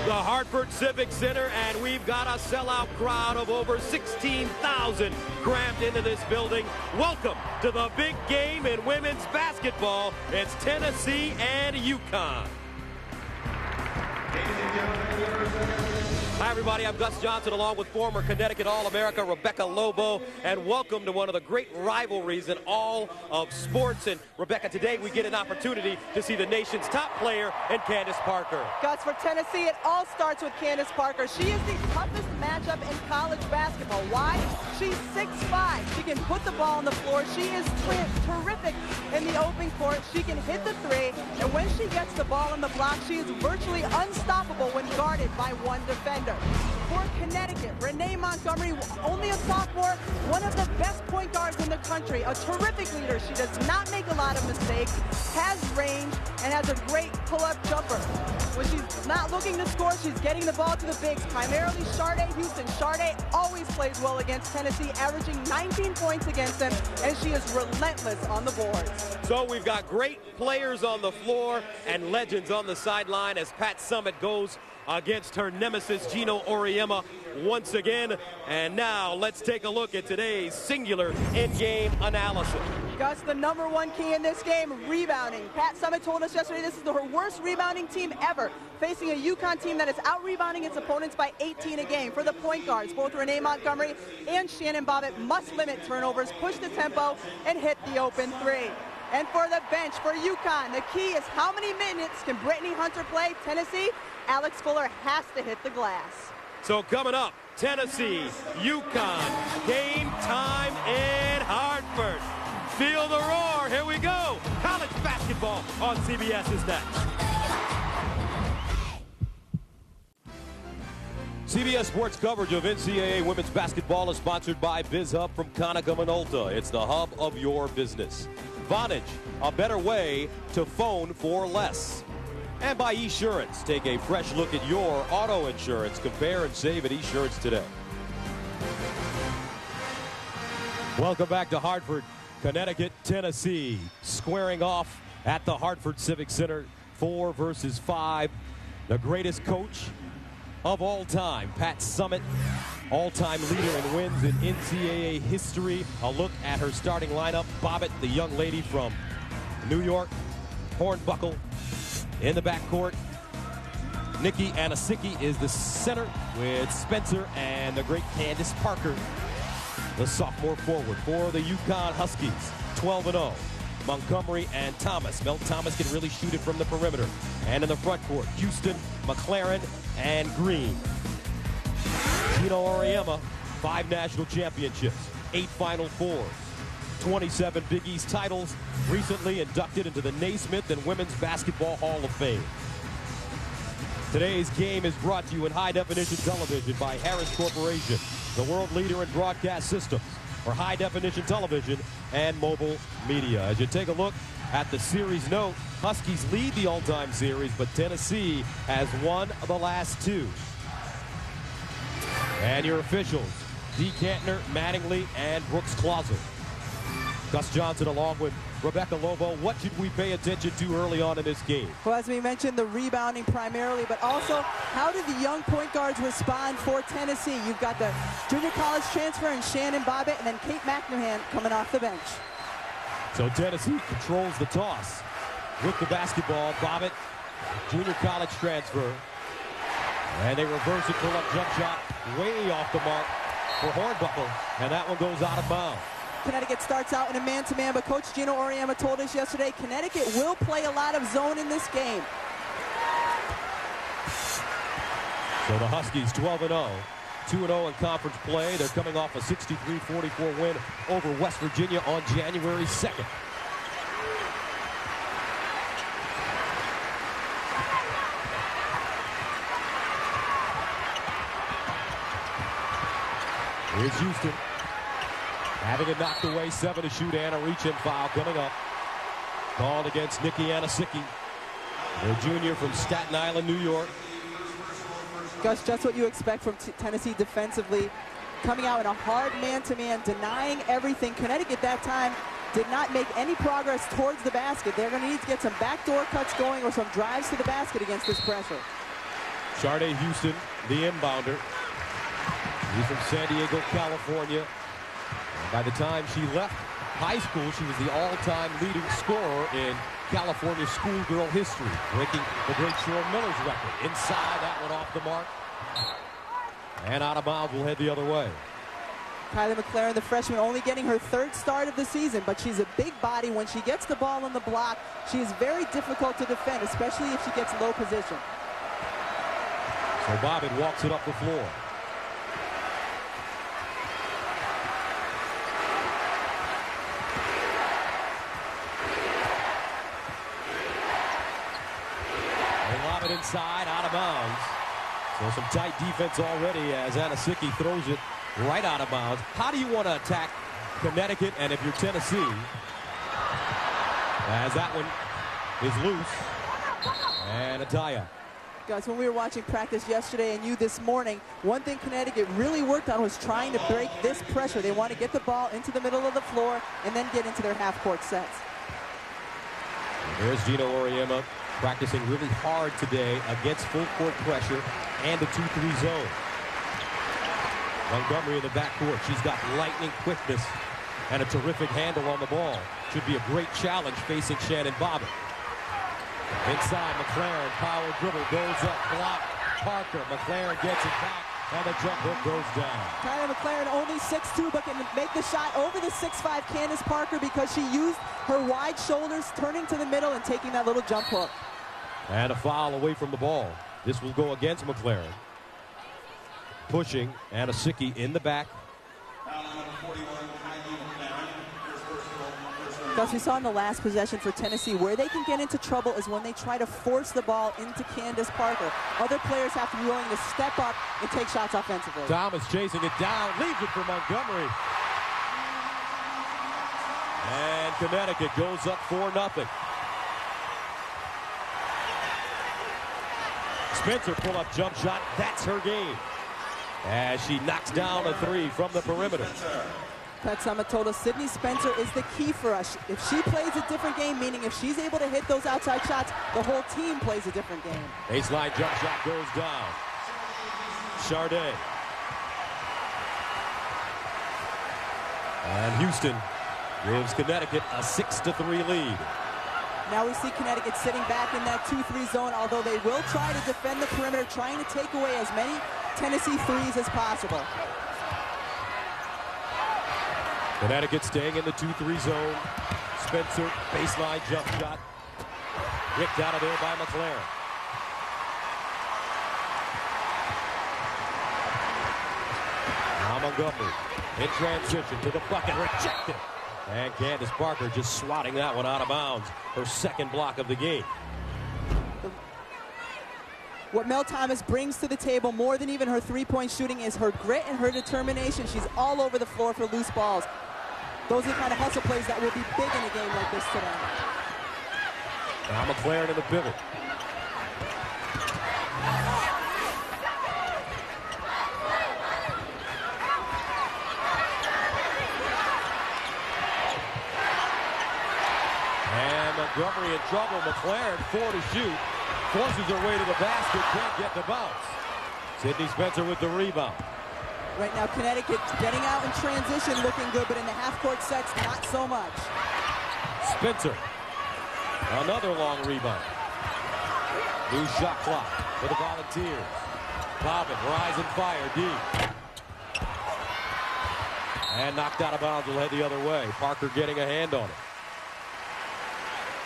the Hartford Civic Center, and we've got a sellout crowd of over 16,000 crammed into this building. Welcome to the big game in women's basketball. It's Tennessee and UConn. Hi, everybody. I'm Gus Johnson, along with former Connecticut All-America Rebecca Lobo, and welcome to one of the great rivalries in all of sports. And, Rebecca, today we get an opportunity to see the nation's top player in Candace Parker. Gus, for Tennessee, it all starts with Candace Parker. She is the toughest matchup in college basketball. Why? She's 6'5". She can put the ball on the floor. She is terrific in the open court. She can hit the three, and when she gets the ball on the block, she is virtually unstoppable when guarded by one defender. For Connecticut, Renee Montgomery, only a sophomore, one of the best point guards in the country, a terrific leader. She does not make a lot of mistakes, has range, and has a great pull-up jumper. When she's not looking to score, she's getting the ball to the bigs, primarily Sharday Houston. Sharday always plays well against Tennessee, averaging 19 points against them, and she is relentless on the boards. So we've got great players on the floor and legends on the sideline as Pat Summitt goes against her nemesis, Gino Auriemma, once again. And now let's take a look at today's singular in-game analysis. Gus, the #1 key in this game, rebounding. Pat Summitt told us yesterday this is her worst rebounding team ever, facing a UConn team that is out-rebounding its opponents by 18 a game. For the point guards, both Renee Montgomery and Shannon Bobbitt must limit turnovers, push the tempo, and hit the open three. And for the bench, for UConn, the key is how many minutes can Brittany Hunter play? Tennessee, Alex Fuller has to hit the glass. So coming up, Tennessee, UConn, game time in Hartford. Feel the roar, here we go. College basketball on CBS is next. CBS Sports coverage of NCAA women's basketball is sponsored by BizHub from Konica Minolta. It's the hub of your business. Vonage, a better way to phone for less. And by Esurance, take a fresh look at your auto insurance. Compare and save at Esurance today. Welcome back to Hartford, Connecticut, Tennessee. Squaring off at the Hartford Civic Center, 4 versus 5. The greatest coach of all time, Pat Summitt, all-time leader in wins in NCAA history. A look at her starting lineup. Bobbitt, the young lady from New York. Hornbuckle in the backcourt. Nikki Anasicki is the center with Spencer and the great Candace Parker, the sophomore forward for the UConn Huskies. 12-0. Montgomery and Thomas. Mel Thomas can really shoot it from the perimeter. And in the front court, Houston, McLaren, and Green. Gino Auriemma, 5 national championships, 8 Final Fours, 27 Big East titles, recently inducted into the Naismith and Women's Basketball Hall of Fame. Today's game is brought to you in high-definition television by Harris Corporation, the world leader in broadcast systems for high-definition television and mobile media. As you take a look at the series note, Huskies lead the all-time series, but Tennessee has won the last 2. And your officials, Dee Cantner, Mattingly, and Brooks Clauser. Gus Johnson along with Rebecca Lobo. What should we pay attention to early on in this game? Well, as we mentioned, the rebounding primarily, but also how do the young point guards respond for Tennessee? You've got the junior college transfer in Shannon Bobbitt, and then Kate McNuhan coming off the bench. So Tennessee controls the toss with the basketball. Bobbitt, junior college transfer. And they reverse it, pull up jump shot, way off the mark for Hornbuckle, and that one goes out of bounds. Connecticut starts out in a man-to-man, but Coach Gino Auriemma told us yesterday Connecticut will play a lot of zone in this game. So the Huskies 12-0, 2-0 in conference play. They're coming off a 63-44 win over West Virginia on January 2nd. Here's Houston. Having it knocked away, 7 to shoot, and a reach-in foul coming up. Called against Nikki Anasicki, the junior from Staten Island, New York. Gus, just what you expect from Tennessee defensively. Coming out in a hard man-to-man, denying everything. Connecticut that time did not make any progress towards the basket. They're going to need to get some backdoor cuts going or some drives to the basket against this pressure. Sharday Houston, the inbounder. She's from San Diego, California. And by the time she left high school, she was the all-time leading scorer in California schoolgirl history, breaking the great Sharon Miller's record. Inside, that one off the mark. And out of bounds, will head the other way. Kylie McLaren, the freshman, only getting her third start of the season, but she's a big body. When she gets the ball on the block, she is very difficult to defend, especially if she gets low position. So Bobbitt walks it up the floor. They lob it inside, out of bounds. So some tight defense already as Anasicki throws it right out of bounds. How do you want to attack Connecticut? And if you're Tennessee, as that one is loose, and a tie-up. Guys, when we were watching practice yesterday and you this morning, one thing Connecticut really worked on was trying to break this pressure. They want to get the ball into the middle of the floor and then get into their half-court sets. There's Gino Auriemma practicing really hard today against full-court pressure and the 2-3 zone. Montgomery in the backcourt. She's got lightning quickness and a terrific handle on the ball. Should be a great challenge facing Shannon Bobbitt. Inside, McLaren, power dribble, goes up, block. Parker, McLaren gets it back, and the jump hook goes down. Kylie McLaren only 6'2", but can make the shot over the 6'5" Candace Parker because she used her wide shoulders, turning to the middle and taking that little jump hook. And a foul away from the ball. This will go against McLaren. Pushing, Anasicki in the back. Gus, we saw in the last possession for Tennessee where they can get into trouble is when they try to force the ball into Candace Parker. Other players have to be willing to step up and take shots offensively. Thomas chasing it down, leaves it for Montgomery. And Connecticut goes up 4-0. Spencer pull-up jump shot, that's her game. As she knocks down a three from the perimeter. Pat Summitt told us Sydney Spencer is the key for us. If she plays a different game, meaning if she's able to hit those outside shots, the whole team plays a different game. Baseline jump shot goes down. Sharday. And Houston gives Connecticut a 6-3 lead. Now we see Connecticut sitting back in that 2-3 zone, although they will try to defend the perimeter, trying to take away as many Tennessee threes as possible. Connecticut staying in the 2-3 zone. Spencer, baseline jump shot. Ripped out of there by McLaren. Now Montgomery in transition to the bucket, rejected. And Candace Parker just swatting that one out of bounds. Her second block of the game. What Mel Thomas brings to the table more than even her three-point shooting is her grit and her determination. She's all over the floor for loose balls. Those are the kind of hustle plays that will be big in a game like this today. Now McLaren in the pivot. And Montgomery in trouble. McLaren 4 to shoot. Forces her way to the basket. Can't get the bounce. Sydney Spencer with the rebound. Right now, Connecticut getting out in transition, looking good, but in the half-court sets, not so much. Spencer, another long rebound. New shot clock for the Volunteers. Bobbitt, rise and fire, deep. And knocked out of bounds, will head the other way. Parker getting a hand on it.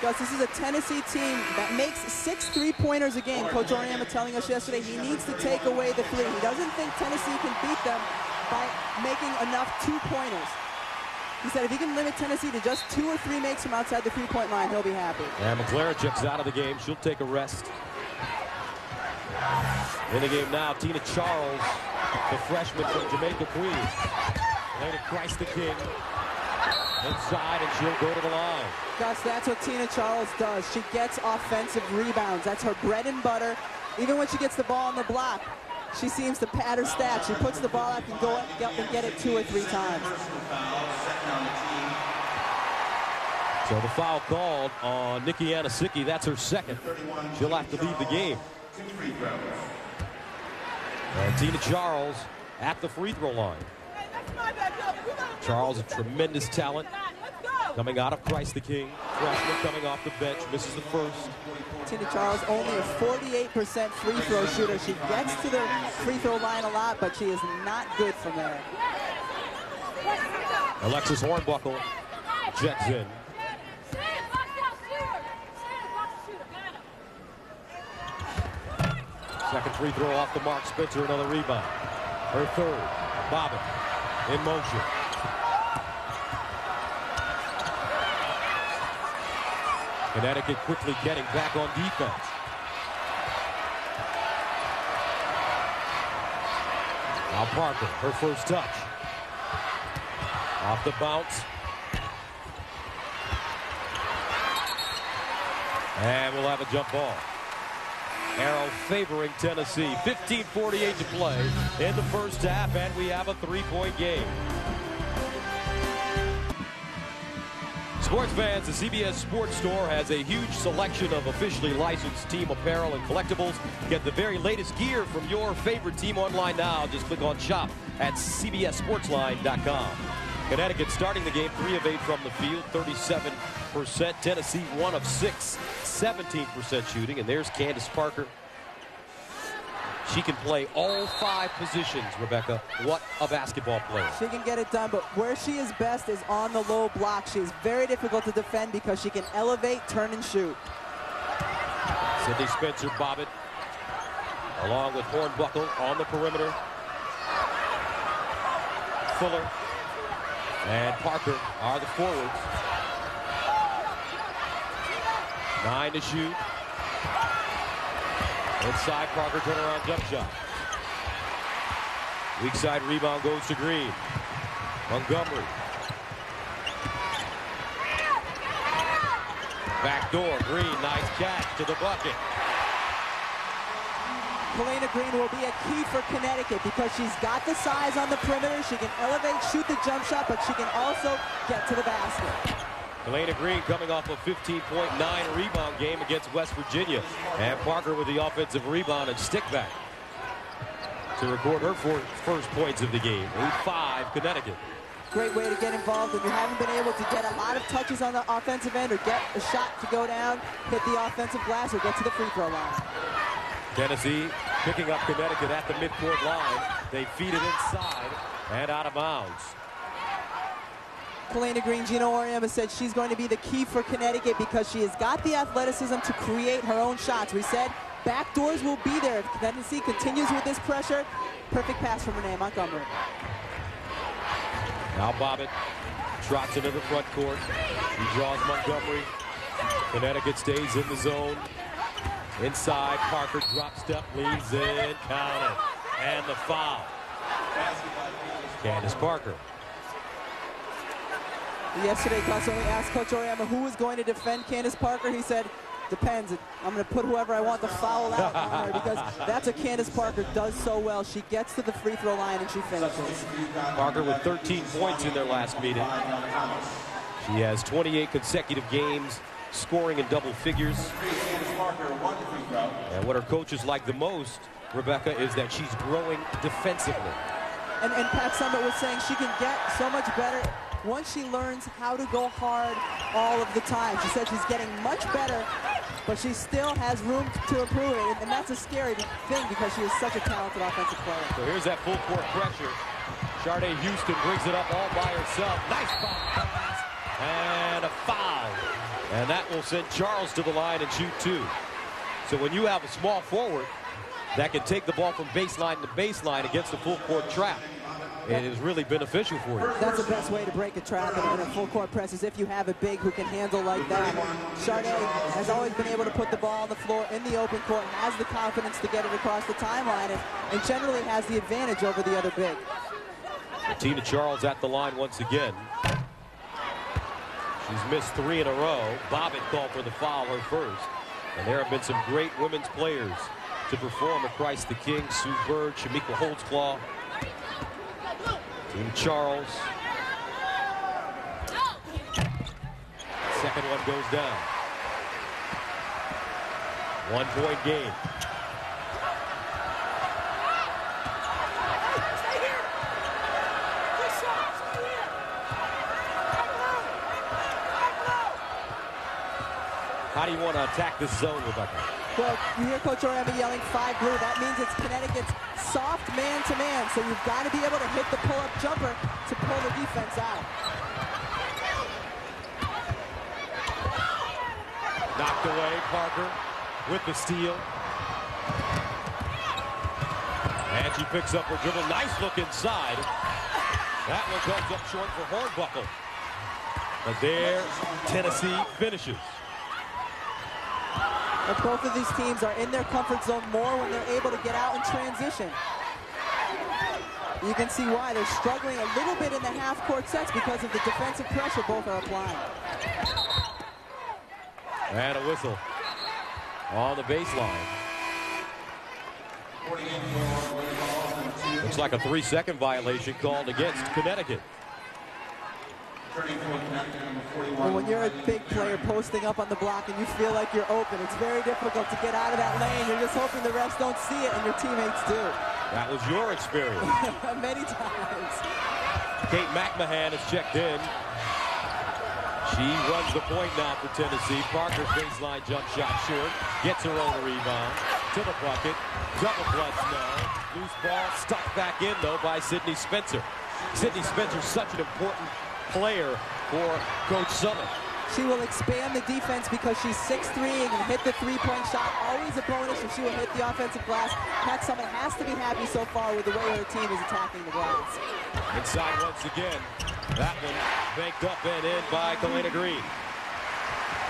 Gus, this is a Tennessee team that makes 6 3-pointers a game. Coach Auriemma telling us yesterday he needs to take away the three. He doesn't think Tennessee can beat them by making enough 2-pointers. He said if he can limit Tennessee to just 2 or 3 makes from outside the 3-point line, he'll be happy. And McLaren checks out of the game. She'll take a rest. In the game now, Tina Charles, the freshman from Jamaica, Queens. Later, Christ the King. Inside, and she'll go to the line. Gus, that's what Tina Charles does. She gets offensive rebounds. That's her bread and butter. Even when she gets the ball on the block, she seems to pad her stats. She puts the ball up and go up and get it 2 or 3 times. So the foul called on Nikki Anasicki. That's her second. She'll have to leave the game. And Tina Charles at the free throw line. Charles, a tremendous talent, coming out of Christ the King. Freshman coming off the bench, misses the first. Tina Charles only a 48% free throw shooter. She gets to the free throw line a lot, but she is not good from there. Alexis Hornbuckle checks in. Second free throw off the mark. Spencer, another rebound. Her third. Bobbitt in motion. Connecticut quickly getting back on defense. Now Parker, her first touch. Off the bounce. And we'll have a jump ball. Arrow favoring Tennessee. 15:48 to play in the first half, and we have a three-point game. Sports fans, the CBS Sports Store has a huge selection of officially licensed team apparel and collectibles. Get the very latest gear from your favorite team online now. Just click on shop at cbssportsline.com. Connecticut starting the game 3 of 8 from the field, 37%. Tennessee 1 of 6, 17% shooting. And there's Candace Parker. She can play all 5 positions, Rebecca. What a basketball player. She can get it done, but where she is best is on the low block. She is very difficult to defend because she can elevate, turn, and shoot. Sydney Spencer Bobbitt, along with Hornbuckle on the perimeter. Fuller and Parker are the forwards. 9 to shoot. Inside, Parker turnaround jump shot. Weak side rebound goes to Green. Montgomery. Back door, Green, nice catch to the bucket. Kalena Green will be a key for Connecticut because she's got the size on the perimeter. She can elevate, shoot the jump shot, but she can also get to the basket. Kalena Green coming off a 15.9 rebound game against West Virginia. And Parker with the offensive rebound and stick back to record her first points of the game. 8-5 Connecticut. Great way to get involved if you haven't been able to get a lot of touches on the offensive end or get a shot to go down, hit the offensive glass, or get to the free throw line. Tennessee picking up Connecticut at the midcourt line. They feed it inside and out of bounds. Kalena Green, Gino Auriemma said she's going to be the key for Connecticut because she has got the athleticism to create her own shots. We said back doors will be there if Tennessee continues with this pressure. Perfect pass from Renee Montgomery. Now Bobbitt trots into the front court. He draws Montgomery. Connecticut stays in the zone. Inside, Parker drop step, leaves in, count it. And the foul. Candace Parker. Yesterday, when we asked Coach Auriemma who was going to defend Candace Parker, he said, depends. I'm going to put whoever I want to foul out on her because that's what Candace Parker does so well. She gets to the free throw line and she finishes. Parker with 13 points in their last meeting. She has 28 consecutive games scoring in double figures. And what her coaches like the most, Rebecca, is that she's growing defensively. And Pat Summitt was saying she can get so much better once she learns how to go hard all of the time. She said she's getting much better, but she still has room to improve it, and that's a scary thing because she is such a talented offensive player. So here's that full court pressure. Sharday Houston brings it up all by herself. Nice ball pass and a foul. And that will send Charles to the line and shoot 2. So when you have a small forward that can take the ball from baseline to baseline against the full court trap, it is really beneficial for you. That's the best way to break a trap in a full court press is if you have a big who can handle like that. Sharday has always been able to put the ball on the floor in the open court and has the confidence to get it across the timeline and generally has the advantage over the other big. Tina Charles at the line once again. She's missed 3 in a row. Bobbitt called for the foul, her first. And there have been some great women's players to perform at Christ the King. Sue Bird, Shamika Holtzclaw. Tina Charles. Second one goes down. 1-point game. How do you want to attack this zone, Rebecca? Well, you hear Coach Oriema yelling 5 blue. That means it's Connecticut's soft man-to-man. So you've got to be able to hit the pull-up jumper to pull the defense out. Knocked away, Parker with the steal. And she picks up her dribble. Nice look inside. That one comes up short for Hornbuckle. But there, Tennessee finishes. And both of these teams are in their comfort zone more when they're able to get out in transition. You can see why they're struggling a little bit in the half-court sets because of the defensive pressure both are applying. And a whistle on the baseline. Looks like a 3-second violation called against Connecticut. Well, when you're a big player posting up on the block and you feel like you're open, it's very difficult to get out of that lane. You're just hoping the refs don't see it and your teammates do. That was your experience. Many times. Kate McMahon has checked in. She runs the point now for Tennessee. Parker's baseline jump shot short. Gets her own rebound to the bucket. Double clutch now. Loose ball stuck back in, though, by Sydney Spencer. Sydney Spencer's such an important player for Coach Summit. She will expand the defense because she's 6'3" and can hit the three-point shot. Always a bonus if she will hit the offensive glass. Pat Summit has to be happy so far with the way her team is attacking the glass. Inside once again. That one banked up and in by Kalena Green.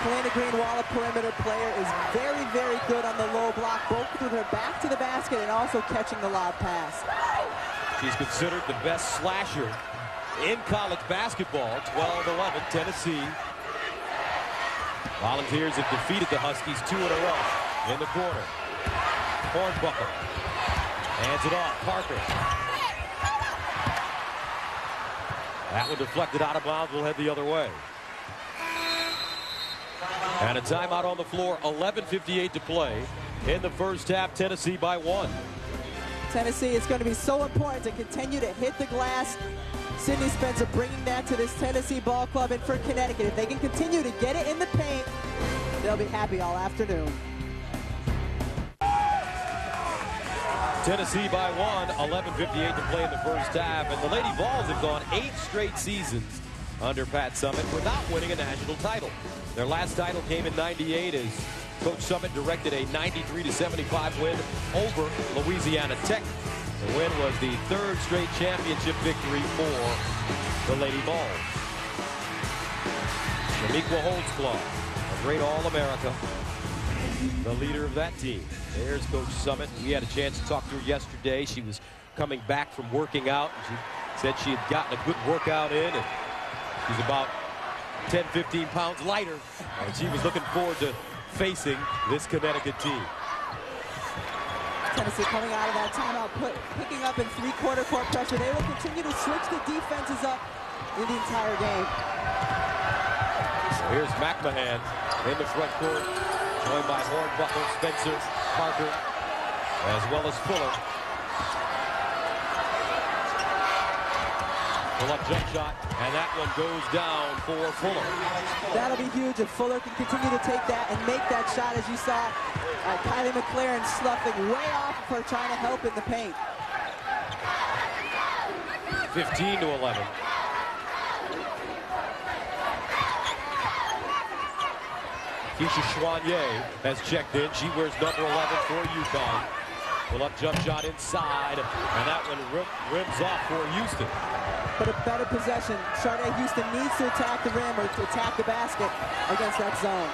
Kalena Green, while a perimeter player, is very, very good on the low block, both with her back to the basket and also catching the lob pass. She's considered the best slasher in college basketball. 12-11, Tennessee. Volunteers have defeated the Huskies 2 in a row in the quarter. Hornbuckle hands it off. Parker. That one deflected out of bounds. Will head the other way. And a timeout on the floor. 11:58 to play in the first half. Tennessee by 1. Tennessee is going to be so important to continue to hit the glass. Sydney Spencer bringing that to this Tennessee ball club and for Connecticut. If they can continue to get it in the paint, they'll be happy all afternoon. Tennessee by 1, 11:58 to play in the first half. And the Lady Vols have gone 8 straight seasons under Pat Summit without winning a national title. Their last title came in '98 as Coach Summit directed a 93-75 win over Louisiana Tech. The win was the 3rd straight championship victory for the Lady Vols. Shaniqua Holtzclaw, a great All-America, the leader of that team. There's Coach Summit. We had a chance to talk to her yesterday. She was coming back from working out. She said she had gotten a good workout in, and she's about 10, 15 pounds lighter. And she was looking forward to facing this Connecticut team. Tennessee coming out of that timeout, picking up in three-quarter court pressure. They will continue to switch the defenses up in the entire game. So here's McMahon in the front court, joined by Hornbuckle, Spencer, Parker, as well as Fuller. Pull-up jump shot, and that one goes down for Fuller. That'll be huge if Fuller can continue to take that and make that shot, as you saw Kylie McLaren sloughing way off of her, trying to help in the paint. 15-11. Keisha Chouanier has checked in. She wears number 11 for UConn. Pull-up jump shot inside, and that one rims off for Houston. But a better possession. Sharday Houston needs to attack the rim or to attack the basket against that zone.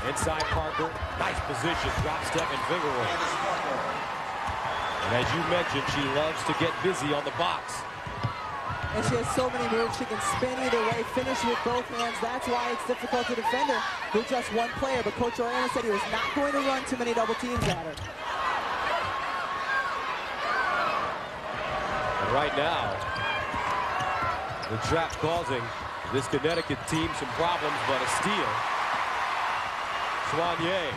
Inside Parker, nice position, drop step and finger roll. And as you mentioned, she loves to get busy on the box. And she has so many moves. She can spin either way, finish with both hands. That's why it's difficult to defend her with just one player. But Coach Oriema said he was not going to run too many double teams at her. And right now, the trap causing this Connecticut team some problems, but a steal. Chouanier.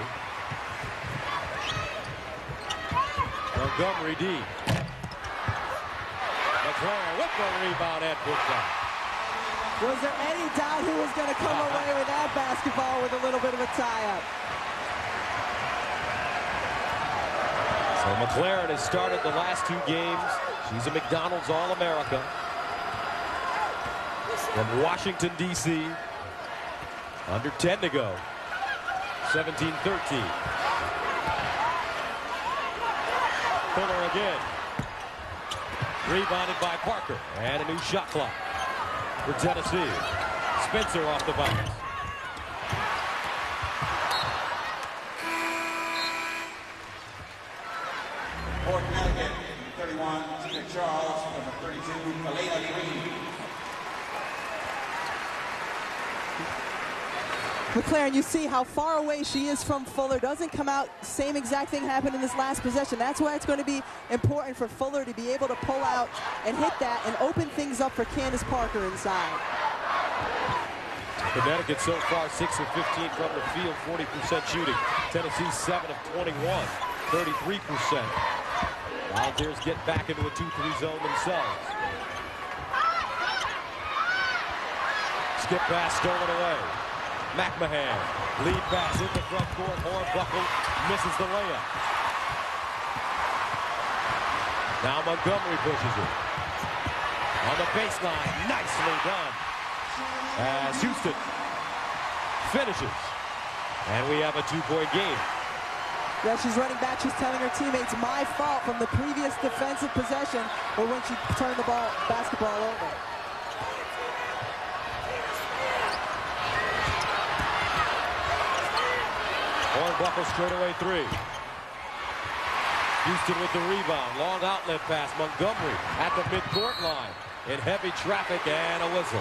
Montgomery D. That's McClaren with the rebound and put down. Was there any doubt who was going to come away with that basketball with a little bit of a tie-up? So McClaren has started the last 2 games. She's a McDonald's All-America from Washington, D.C. Under 10 to go. 17-13. Fuller again. Rebounded by Parker. And a new shot clock for Tennessee. Spencer off the bounce. For Connecticut, 31, Tina Charles, number 32, Elena Green. McClaren, you see how far away she is from Fuller. Doesn't come out. Same exact thing happened in this last possession. That's why it's going to be important for Fuller to be able to pull out and hit that and open things up for Candace Parker inside. Connecticut so far 6 of 15 from the field, 40% shooting. Tennessee 7 of 21, 33%. Volunteers get back into a 2-3 zone themselves. Skip pass stolen away. McMahon, lead pass in the front court. Hornbuckle misses the layup. Now Montgomery pushes it. On the baseline, nicely done. As Houston finishes. And we have a 2-point game. Yeah, she's running back. She's telling her teammates, my fault from the previous defensive possession or when she turned the basketball over. Hornbuckle straightaway 3. Houston with the rebound. Long outlet pass. Montgomery at the midcourt line. In heavy traffic and a whistle.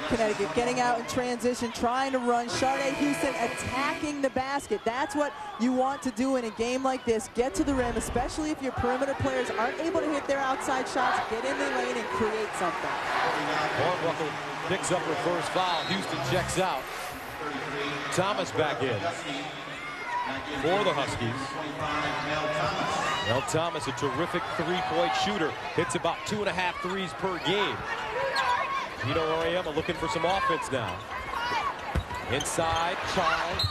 Connecticut getting out in transition, trying to run. Sharday Houston attacking the basket. That's what you want to do in a game like this. Get to the rim, especially if your perimeter players aren't able to hit their outside shots. Get in the lane and create something. Hornbuckle picks up her first foul. Houston checks out. Thomas back in for the Huskies. Mel Thomas, a terrific 3-point shooter. Hits about 2.5 threes per game. Gino Auriemma looking for some offense now. Inside, Charles.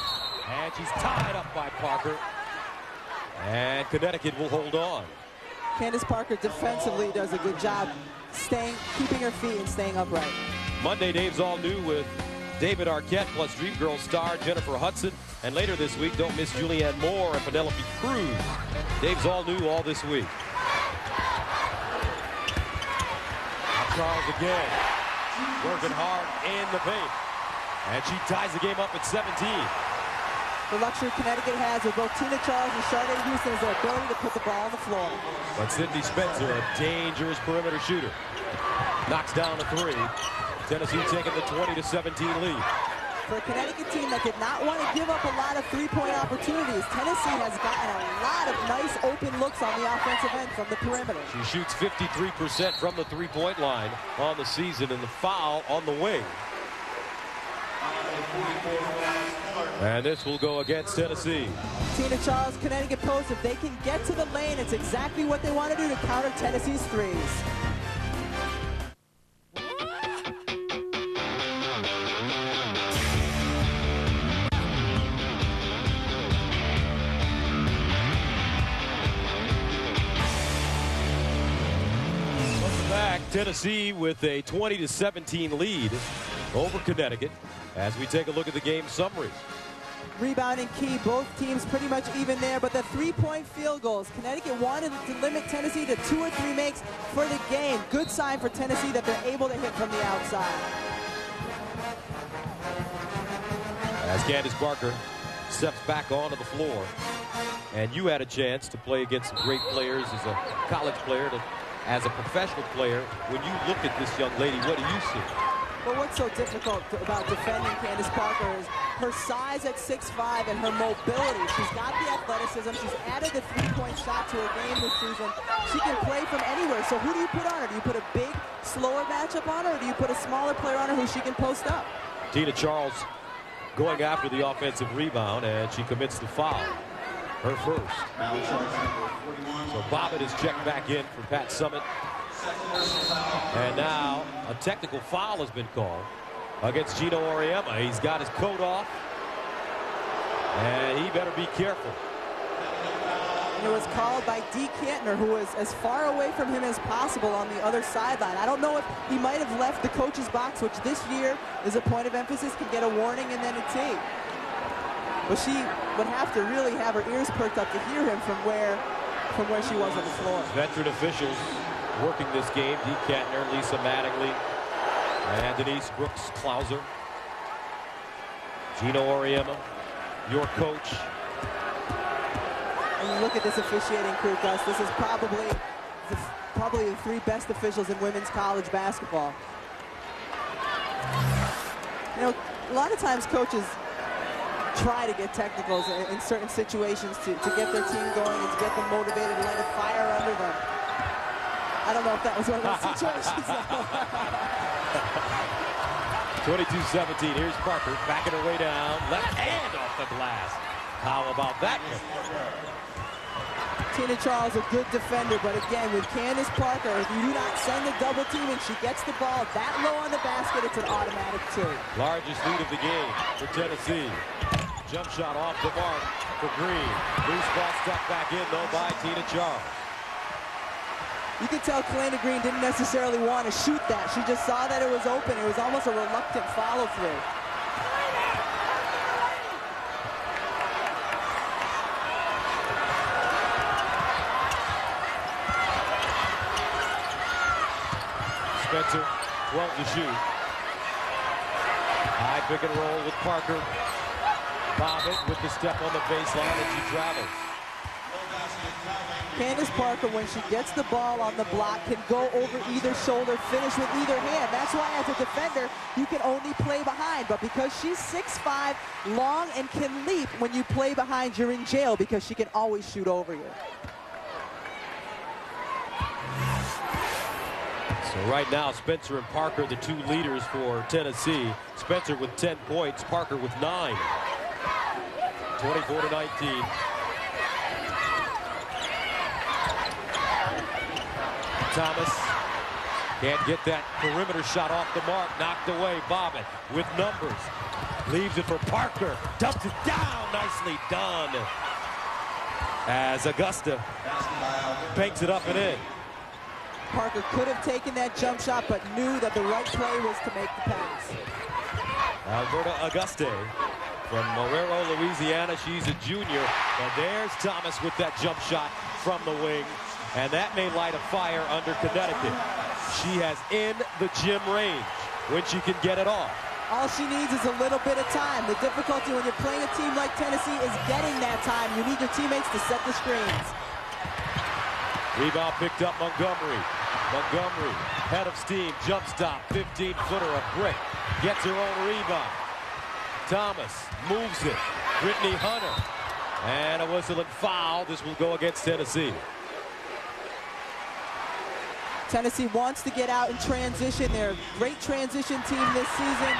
And she's tied up by Parker. And Connecticut will hold on. Candace Parker defensively does a good job keeping her feet and staying upright. Monday, Dave's All New with David Arquette plus Dreamgirls star Jennifer Hudson. And later this week, don't miss Julianne Moore and Penelope Cruz. Dave's All New all this week. Now Charles again. Working hard in the paint. And she ties the game up at 17. The luxury Connecticut has with both Tina Charles and Sharday Houston is their ability to put the ball on the floor. But Sydney Spencer, a dangerous perimeter shooter. Knocks down a 3. Tennessee taking the 20-17 lead. For a Connecticut team that did not want to give up a lot of three-point opportunities, Tennessee has gotten a lot of nice open looks on the offensive end from the perimeter. She shoots 53% from the three-point line on the season, and the foul on the wing. And this will go against Tennessee. Tina Charles, Connecticut post, if they can get to the lane, it's exactly what they want to do to counter Tennessee's threes. Tennessee with a 20-17 lead over Connecticut as we take a look at the game summary. Rebounding key, both teams pretty much even there, but the three-point field goals. Connecticut wanted to limit Tennessee to 2 or 3 makes for the game. Good sign for Tennessee that they're able to hit from the outside. As Candace Parker steps back onto the floor, and you had a chance to play against some great players as a college player, as a professional player. When you look at this young lady, what do you see? Well, what's so difficult about defending Candace Parker is her size at 6'5" and her mobility. She's got the athleticism. She's added the three-point shot to her game this season. She can play from anywhere. So who do you put on her? Do you put a big, slower matchup on her, or do you put a smaller player on her who she can post up? Tina Charles going after the offensive rebound, and she commits the foul. her first. So Bobbitt is checked back in for Pat Summitt. And now a technical foul has been called against Gino Auriemma. He's got his coat off, and he better be careful. It was called by D. Cantner, who was as far away from him as possible on the other sideline. I don't know if he might have left the coach's box, which this year is a point of emphasis, can get a warning and then a tee. But she would have to really have her ears perked up to hear him from where she was on the floor. Veteran officials working this game: D. Cantner, Lisa Mattingly, and Denise Brooks-Klauser. Gino Auriemma, your coach. And look at this officiating crew, Gus. This is probably the three best officials in women's college basketball. You know, a lot of times coaches try to get technicals in certain situations to get their team going and to get them motivated and let a fire under them. I don't know if that was one of those situations. 22-17. Here's Parker backing her way down. Left hand off the glass. How about that one? Tina Charles, a good defender, but again, with Candace Parker, if you do not send a double team and she gets the ball that low on the basket, it's an automatic two. Largest lead of the game for Tennessee. Jump shot off the mark for Green. Loose ball stuck back in, though, by Tina Charles. You can tell Kalena Green didn't necessarily want to shoot that. She just saw that it was open. It was almost a reluctant follow-through. Spencer, 12 to shoot. High pick and roll with Parker. Bobbitt with the step on the baseline, and she travels. Candace Parker, when she gets the ball on the block, can go over either shoulder, finish with either hand. That's why as a defender, you can only play behind. But because she's 6'5", long, and can leap, when you play behind, you're in jail because she can always shoot over you. So right now, Spencer and Parker, the two leaders for Tennessee. Spencer with 10 points, Parker with 9. 24-19. Thomas can't get that perimeter shot off the mark. Knocked away. Bobbitt with numbers. Leaves it for Parker. Dumps it down. Nicely done. As Augusta banks it up and in. Parker could have taken that jump shot, but knew that the right play was to make the pass. Alberta Auguste from Marrero, Louisiana. She's a junior. But there's Thomas with that jump shot from the wing. And that may light a fire under Connecticut. She has in the gym range when she can get it off. All she needs is a little bit of time. The difficulty when you're playing a team like Tennessee is getting that time. You need your teammates to set the screens. Rebound picked up Montgomery. Montgomery, head of steam, jump stop, 15-footer, a brick. Gets her own rebound. Thomas moves it. Brittany Hunter. And a whistle and foul. This will go against Tennessee. Tennessee wants to get out in transition. They're a great transition team this season,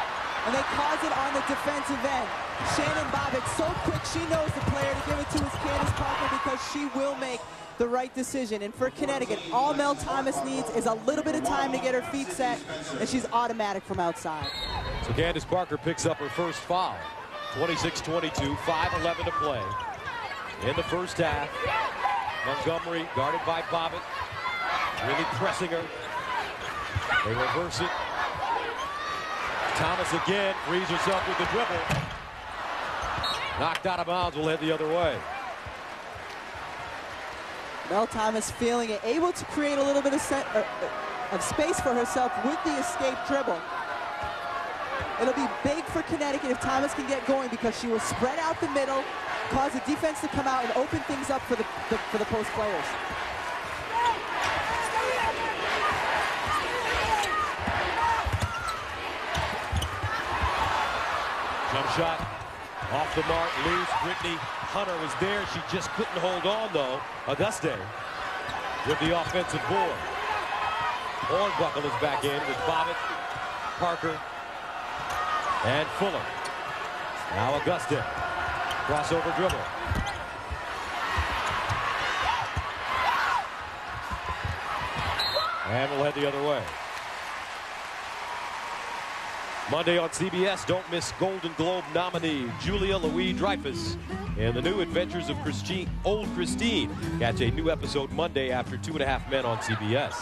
and they cause it on the defensive end. Shannon Bobbitt, so quick, she knows the player to give it to is Candace Parker because she will make the right decision. And for Connecticut, all Mel Thomas needs is a little bit of time to get her feet set, and she's automatic from outside. So Candace Parker picks up her first foul. 26-22, 5:11 to play in the first half. Montgomery guarded by Bobbitt. Really pressing her. They reverse it. Thomas again frees herself with the dribble. Knocked out of bounds, will head the other way. Mel Thomas feeling it, able to create a little bit of space for herself with the escape dribble. It'll be big for Connecticut if Thomas can get going because she will spread out the middle, cause the defense to come out and open things up for the post players. Jump shot off the mark, loose. Brittany Hunter was there. She just couldn't hold on, though. Auguste with the offensive board. Hornbuckle is back in with Bobbitt, Parker, and Fuller. Now Auguste. Crossover dribble. And we'll head the other way. Monday on CBS, don't miss Golden Globe nominee Julia Louis-Dreyfus in The New Adventures of Old Christine. Catch a new episode Monday after 2.5 Men on CBS.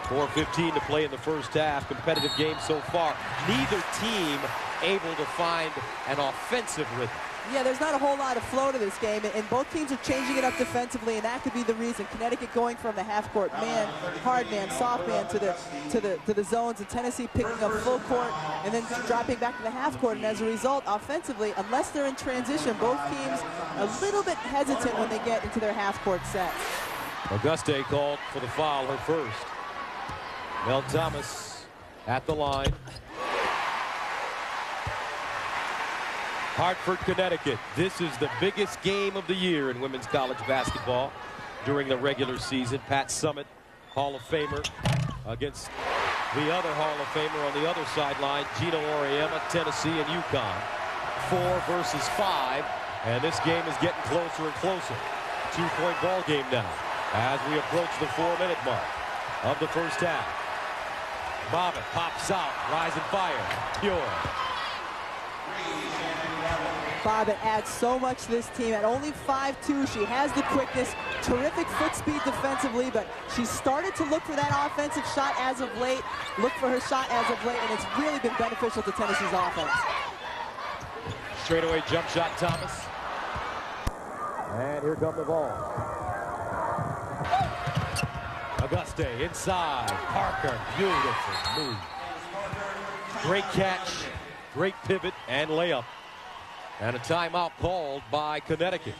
4:15 to play in the first half. Competitive game so far. Neither team able to find an offensive rhythm. Yeah, there's not a whole lot of flow to this game, and both teams are changing it up defensively, and that could be the reason. Connecticut going from the half-court man, hard man, soft man to the zones, and Tennessee picking up full court and then dropping back to the half-court. And as a result, offensively, unless they're in transition, both teams a little bit hesitant when they get into their half-court sets. Auguste called for the foul, her first. Mel Thomas at the line. Hartford, Connecticut. This is the biggest game of the year in women's college basketball during the regular season. Pat Summitt, Hall of Famer, against the other Hall of Famer on the other sideline, Gino Auriemma, Tennessee and UConn. 4 versus 5, and this game is getting closer and closer. 2-point ball game now as we approach the 4-minute mark of the first half. Bobbitt pops out, rise and fire, pure. Bobbitt adds so much to this team. At only 5'2", she has the quickness, terrific foot speed defensively, but she started to look for that offensive shot as of late, and it's really been beneficial to Tennessee's offense. Straightaway jump shot, Thomas. And here come the Vols. Auguste inside. Parker, beautiful move. Great catch, great pivot, and layup. And a timeout called by Connecticut.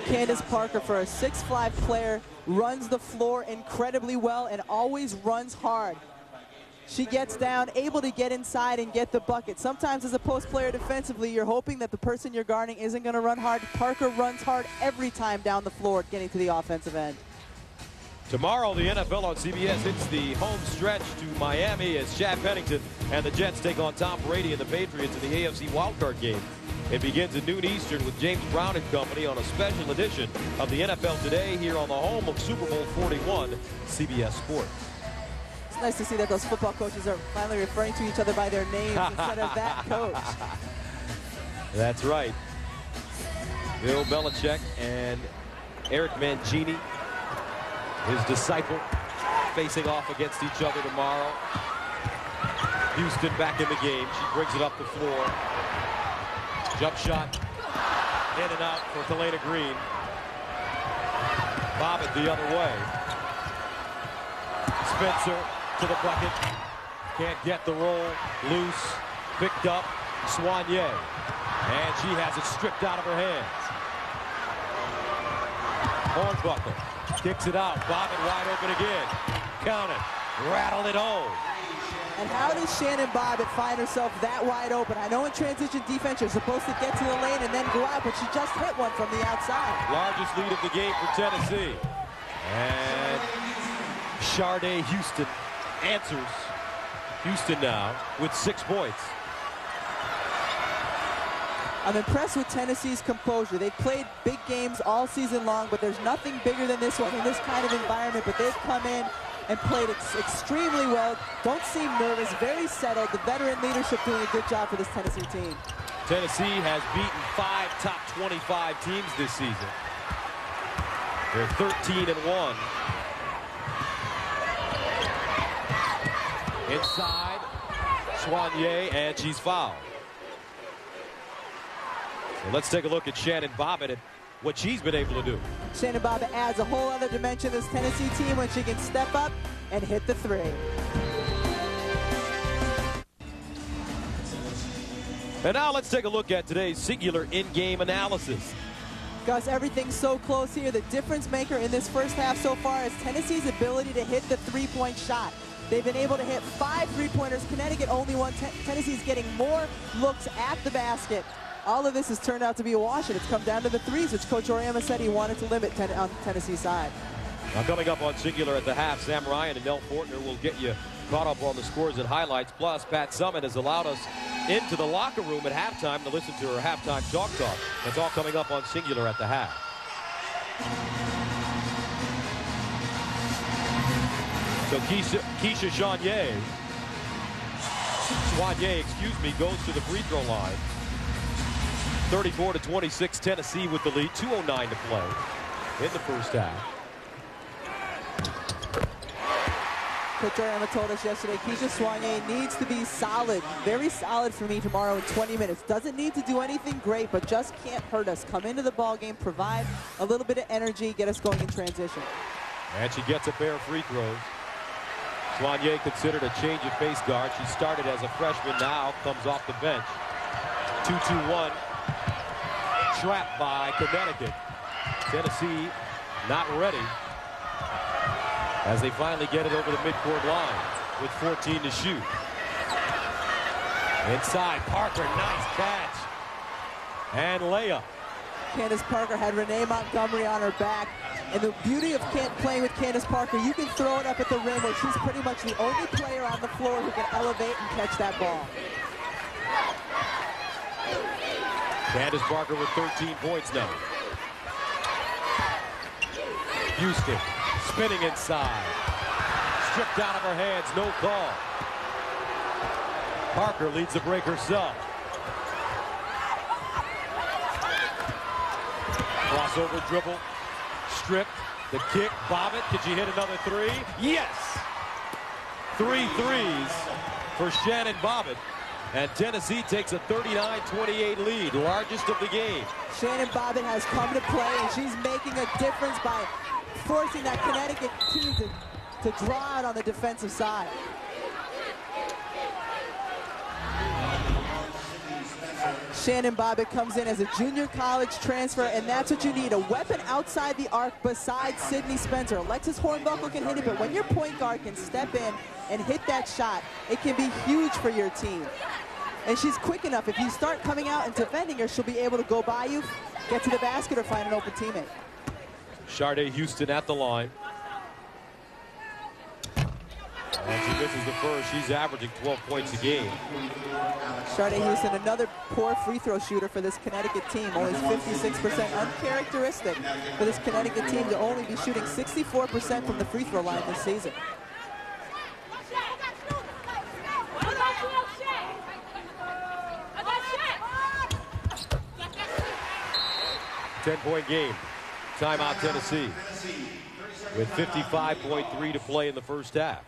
Candace Parker, for a 6'5" player, runs the floor incredibly well and always runs hard. She gets down, able to get inside and get the bucket. Sometimes as a post player defensively, you're hoping that the person you're guarding isn't going to run hard. Parker runs hard every time down the floor getting to the offensive end. Tomorrow, the NFL on CBS hits the home stretch to Miami as Chad Pennington and the Jets take on Tom Brady and the Patriots in the AFC wildcard game. It begins at noon Eastern with James Brown and company on a special edition of the NFL Today here on the home of Super Bowl 41, CBS Sports. It's nice to see that those football coaches are finally referring to each other by their names instead of that coach. That's right. Bill Belichick and Eric Mangini, his disciple, facing off against each other tomorrow. Houston back in the game. She brings it up the floor. Jump shot. In and out for Kalena Green. Bobbitt the other way. Spencer to the bucket. Can't get the roll. Loose. Picked up. Soigné. And she has it stripped out of her hands. Hornbuckle. Kicks it out. Bobbitt wide open again. Count it. Rattled it home. And how does Shannon Bobbitt find herself that wide open? I know in transition defense you're supposed to get to the lane and then go out, but she just hit one from the outside. Largest lead of the game for Tennessee. And Sharday Houston answers. Houston now with 6 points. I'm impressed with Tennessee's composure. They've played big games all season long, but there's nothing bigger than this one in this kind of environment. But they've come in and played extremely well. Don't seem nervous, very settled. The veteran leadership doing a good job for this Tennessee team. Tennessee has beaten 5 top 25 teams this season. They're 13-1. Inside, Soigné, and she's fouled. So let's take a look at Shannon Bobbitt and what she's been able to do. Shannon Bobbitt adds a whole other dimension to this Tennessee team when she can step up and hit the 3. And now let's take a look at today's singular in-game analysis. Gus, everything's so close here. The difference maker in this first half so far is Tennessee's ability to hit the 3-point shot. They've been able to hit 5 3-pointers. Connecticut only 1. Tennessee's getting more looks at the basket. All of this has turned out to be a wash, and it's come down to the 3s, which Coach Auriemma said he wanted to limit on Tennessee's side. Now coming up on Singular at the half, Sam Ryan and Nell Fortner will get you caught up on the scores and highlights. Plus, Pat Summitt has allowed us into the locker room at halftime to listen to her halftime talk. That's all coming up on Singular at the half. So Keisha Soignier, goes to the free throw line. 34-26, Tennessee with the lead. 2:09 to play in the first half. Coach Emma told us yesterday, Keisha Soignier needs to be solid, very solid for me tomorrow in 20 minutes. Doesn't need to do anything great, but just can't hurt us. Come into the ball game, provide a little bit of energy, get us going in transition. And she gets a pair of free throws. Soignier considered a change of face guard. She started as a freshman, now comes off the bench. 2-2-1. Trapped by Connecticut. Tennessee not ready as they finally get it over the midcourt line with 14 to shoot. Inside, Parker, nice catch. And layup. Candace Parker had Renee Montgomery on her back. And the beauty of playing with Candace Parker, you can throw it up at the rim where she's pretty much the only player on the floor who can elevate and catch that ball. Candace Parker with 13 points now. Houston spinning inside. Stripped out of her hands, no call. Parker leads the break herself. Crossover dribble. Stripped. The kick. Bobbitt. Could she hit another three? Yes! 3 threes for Shannon Bobbitt. And Tennessee takes a 39-28 lead, largest of the game. Shannon Bobbitt has come to play, and she's making a difference by forcing that Connecticut team to draw out on the defensive side. Shannon Bobbitt comes in as a junior college transfer, and that's what you need, a weapon outside the arc besides Sydney Spencer. Alexis Hornbuckle can hit it, but when your point guard can step in and hit that shot, it can be huge for your team. And she's quick enough. If you start coming out and defending her, she'll be able to go by you, get to the basket, or find an open teammate. Sharday Houston at the line. And she misses the first. She's averaging 12 points a game. Sharday Houston, another poor free throw shooter for this Connecticut team. Only 56%, uncharacteristic for this Connecticut team to only be shooting 64% from the free throw line this season. Ten-point game. Timeout Tennessee with 55.3 to play in the first half.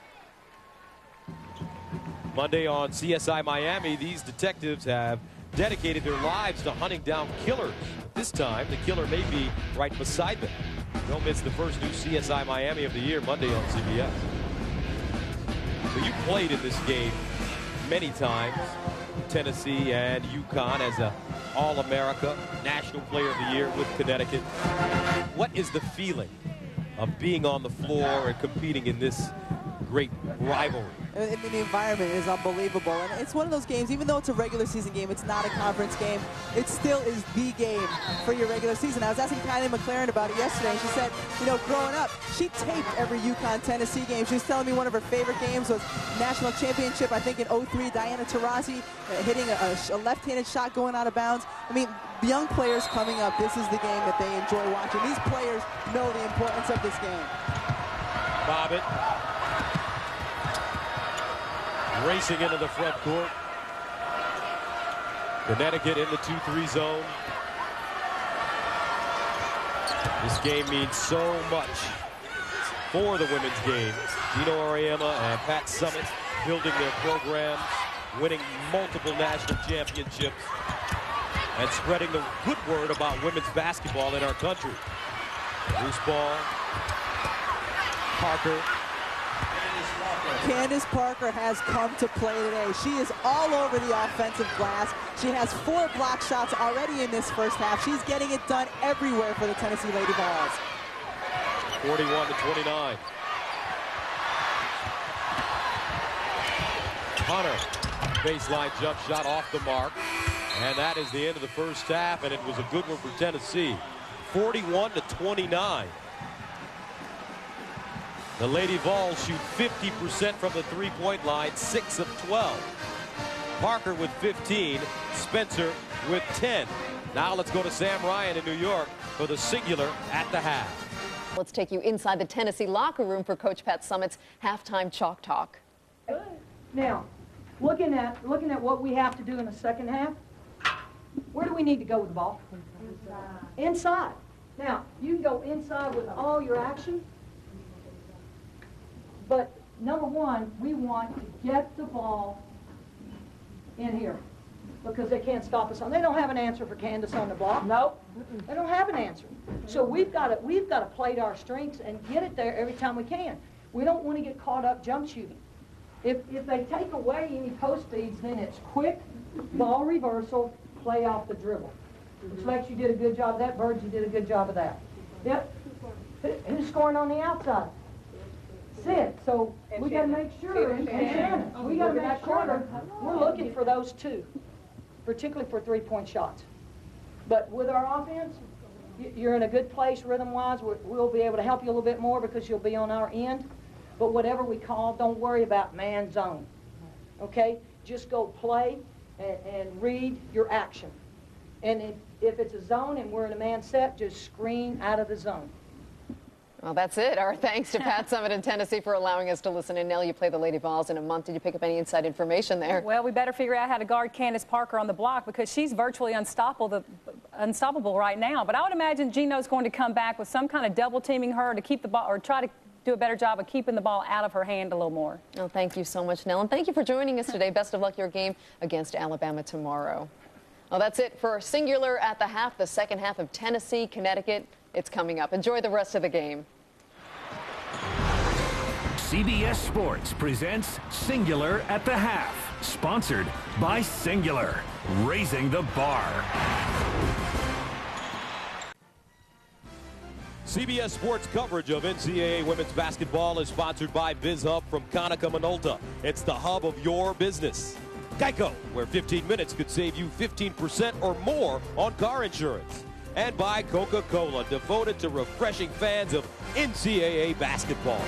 Monday on CSI Miami, these detectives have dedicated their lives to hunting down killers. This time, the killer may be right beside them. Don't miss the first new CSI Miami of the year, Monday on CBS. So you played in this game many times, Tennessee and UConn, as a All-America, National Player of the Year with Connecticut. What is the feeling of being on the floor and competing in this great rivalry? And the environment is unbelievable, and it's one of those games, even though it's a regular season game, it's not a conference game, it still is the game for your regular season. I was asking Kylie McLaren about it yesterday, and she said, you know, growing up, she taped every UConn-Tennessee game. She was telling me one of her favorite games was national championship, I think in '03, Diana Taurasi hitting a left-handed shot going out of bounds. I mean, young players coming up, this is the game that they enjoy watching. These players know the importance of this game. Bobbitt racing into the front court. Connecticut in the 2-3 zone. This game means so much for the women's game. Gino Auriemma and Pat Summitt building their programs, winning multiple national championships, and spreading the good word about women's basketball in our country. Loose ball. Parker. Candace Parker has come to play today. She is all over the offensive glass. She has 4 block shots already in this first half. She's getting it done everywhere for the Tennessee Lady Vols. 41-29. Hunter, baseline jump shot off the mark. And that is the end of the first half, and it was a good one for Tennessee. 41-29. The Lady Vols shoot 50% from the three-point line, 6 of 12. Parker with 15, Spencer with 10. Now let's go to Sam Ryan in New York for the singular at the half. Let's take you inside the Tennessee locker room for Coach Pat Summitt's halftime chalk talk. Now, looking at what we have to do in the second half, where do we need to go with the ball? Inside. Now, you can go inside with all your action, but number one, we want to get the ball in here because they can't stop us. They don't have an answer for Candace on the block. Nope. They don't have an answer. So we've got to play to our strengths and get it there every time we can. We don't want to get caught up jump shooting. If they take away any post feeds, then it's quick, ball reversal, play off the dribble. Flex, you did a good job of that. Birds, you did a good job of that. Yep. Who's scoring on the outside? Sid. So we got to make sure, and Shannon, we got to make sure we're looking for those two, particularly for three-point shots. But with our offense, you're in a good place rhythm-wise. We'll be able to help you a little bit more because you'll be on our end. But whatever we call, don't worry about man zone. Okay? Just go play and read your action. And if it's a zone and we're in a man set, just screen out of the zone. Well, that's it. Our thanks to Pat Summitt in Tennessee for allowing us to listen in. Nell, you play the Lady Vols in a month. Did you pick up any inside information there? Well, we better figure out how to guard Candace Parker on the block because she's virtually unstoppable right now. But I would imagine Gino's going to come back with some kind of double teaming her to keep the ball or try to do a better job of keeping the ball out of her hand a little more. Well, thank you so much, Nell, and thank you for joining us today. Best of luck your game against Alabama tomorrow. Well, that's it for Singular at the half. The second half of Tennessee, Connecticut. It's coming up. Enjoy the rest of the game. CBS Sports presents Singular at the Half, sponsored by Singular, raising the bar. CBS Sports coverage of NCAA women's basketball is sponsored by BizHub from Konica Minolta. It's the hub of your business. Geico, where 15 minutes could save you 15% or more on car insurance. And by Coca-Cola, devoted to refreshing fans of NCAA basketball.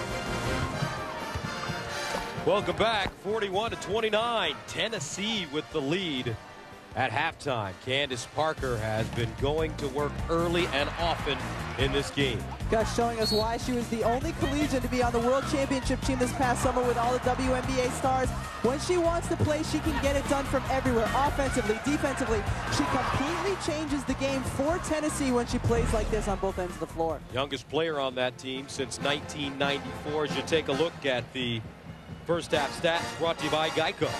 Welcome back, 41-29. Tennessee with the lead at halftime. Candace Parker has been going to work early and often in this game. Gus showing us why she was the only collegian to be on the World Championship team this past summer with all the WNBA stars. When she wants to play, she can get it done from everywhere. Offensively, defensively, she completely changes the game for Tennessee when she plays like this on both ends of the floor. Youngest player on that team since 1994. As you take a look at the first half stats brought to you by Geico.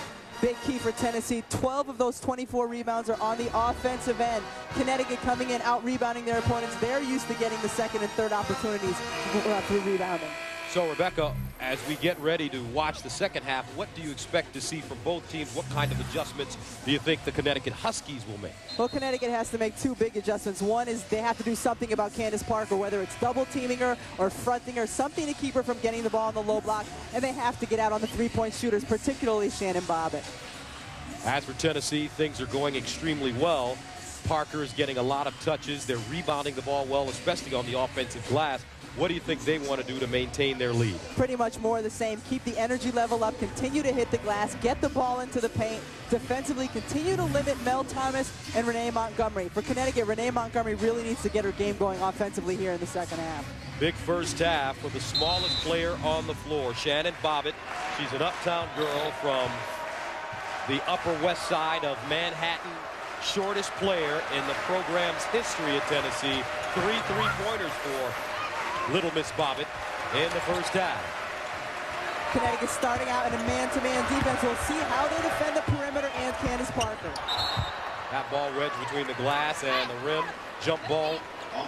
Big key for Tennessee. 12 of those 24 rebounds are on the offensive end. Connecticut coming in, out-rebounding their opponents. They're used to getting the second and third opportunities through rebounding. So, Rebecca, as we get ready to watch the second half, what do you expect to see from both teams? What kind of adjustments do you think the Connecticut Huskies will make? Well, Connecticut has to make two big adjustments. One is they have to do something about Candace Parker, whether it's double-teaming her or fronting her, something to keep her from getting the ball in the low block, and they have to get out on the three-point shooters, particularly Shannon Bobbitt. As for Tennessee, things are going extremely well. Parker is getting a lot of touches. They're rebounding the ball well, especially on the offensive glass. What do you think they want to do to maintain their lead? Pretty much more of the same. Keep the energy level up, continue to hit the glass, get the ball into the paint. Defensively, continue to limit Mel Thomas and Renee Montgomery. For Connecticut, Renee Montgomery really needs to get her game going offensively here in the second half. Big first half for the smallest player on the floor, Shannon Bobbitt. She's an uptown girl from the Upper West Side of Manhattan. Shortest player in the program's history at Tennessee. 3 3-pointers for Little Miss Bobbitt in the first half. Connecticut starting out in a man-to-man defense. We'll see how they defend the perimeter and Candace Parker. That ball wedged between the glass and the rim. Jump ball.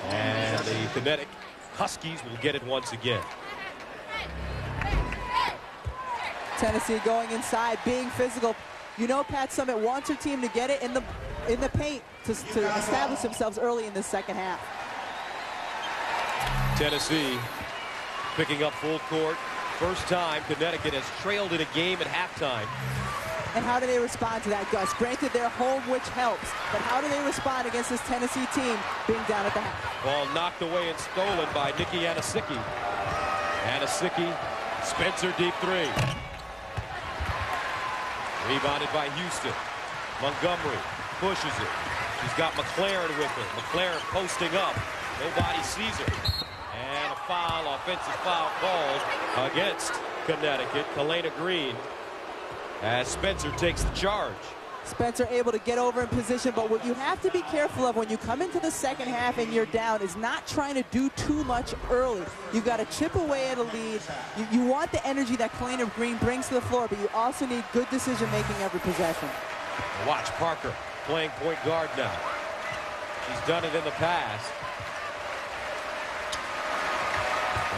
And the Connecticut Huskies will get it once again. Tennessee going inside, being physical. You know Pat Summitt wants her team to get it in the paint to establish themselves early in the second half. Tennessee picking up full court. First time Connecticut has trailed in a game at halftime. And how do they respond to that, Gus? Granted, they're home, which helps. But how do they respond against this Tennessee team being down at the half? Ball knocked away and stolen by Nikki Anasicki. Anasicki, Spencer deep three. Rebounded by Houston. Montgomery pushes it. She's got McLaren with her. McLaren posting up. Nobody sees her. And a foul, offensive foul called against Connecticut. Kalena Green, as Spencer takes the charge. Spencer able to get over in position, but what you have to be careful of when you come into the second half and you're down is not trying to do too much early. You've got to chip away at a lead. You want the energy that Kalena Green brings to the floor, but you also need good decision-making every possession. Watch Parker playing point guard now. She's done it in the past.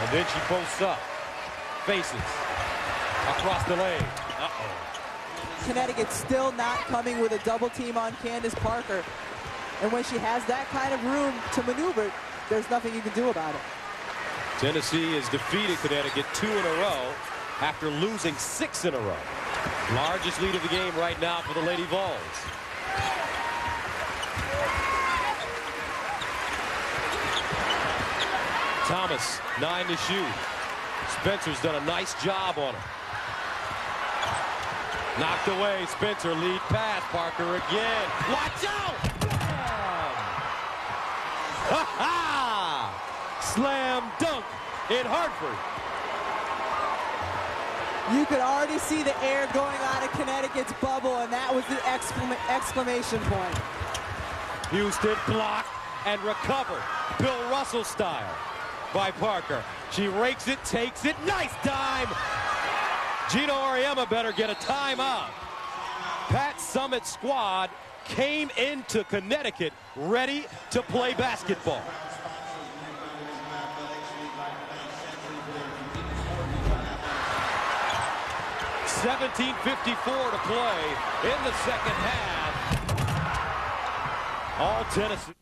And then she posts up, faces across the lane. Connecticut still not coming with a double team on Candace Parker. And when she has that kind of room to maneuver, there's nothing you can do about it. Tennessee has defeated Connecticut 2 in a row after losing 6 in a row. Largest lead of the game right now for the Lady Vols. Thomas, 9 to shoot. Spencer's done a nice job on her. Knocked away. Spencer, lead pass. Parker again. Watch out! Bam! Ha-ha! Slam dunk in Hartford. You could already see the air going out of Connecticut's bubble, and that was the exclamation point. Houston blocked and recovered. Bill Russell style by Parker. She rakes it, takes it. Nice dime. Gino Auriemma better get a timeout. Pat Summit's squad came into Connecticut ready to play basketball. $17:54 to play in the second half. All Tennessee.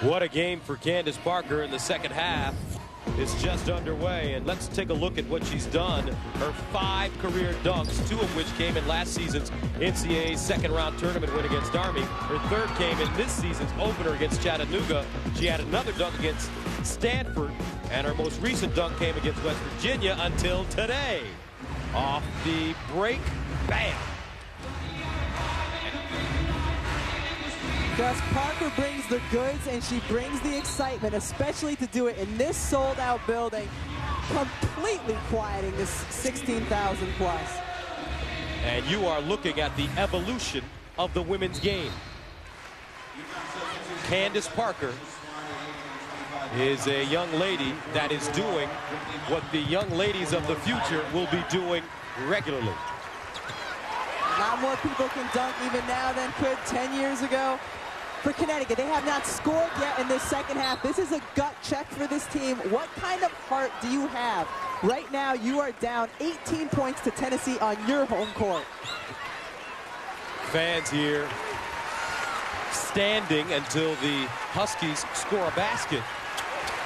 What a game for Candace Parker in the second half. It's just underway, and let's take a look at what she's done. Her 5 career dunks, 2 of which came in last season's NCAA second-round tournament win against Army. Her 3rd came in this season's opener against Chattanooga. She had another dunk against Stanford, and her most recent dunk came against West Virginia until today. Off the break, bam! Gus, Parker brings the goods and she brings the excitement, especially to do it in this sold-out building, completely quieting this 16,000 plus. And you are looking at the evolution of the women's game. Candace Parker is a young lady that is doing what the young ladies of the future will be doing regularly. Not more people can dunk even now than could 10 years ago. For Connecticut, they have not scored yet in this second half. This is a gut check for this team. What kind of heart do you have? Right now, you are down 18 points to Tennessee on your home court. Fans here standing until the Huskies score a basket.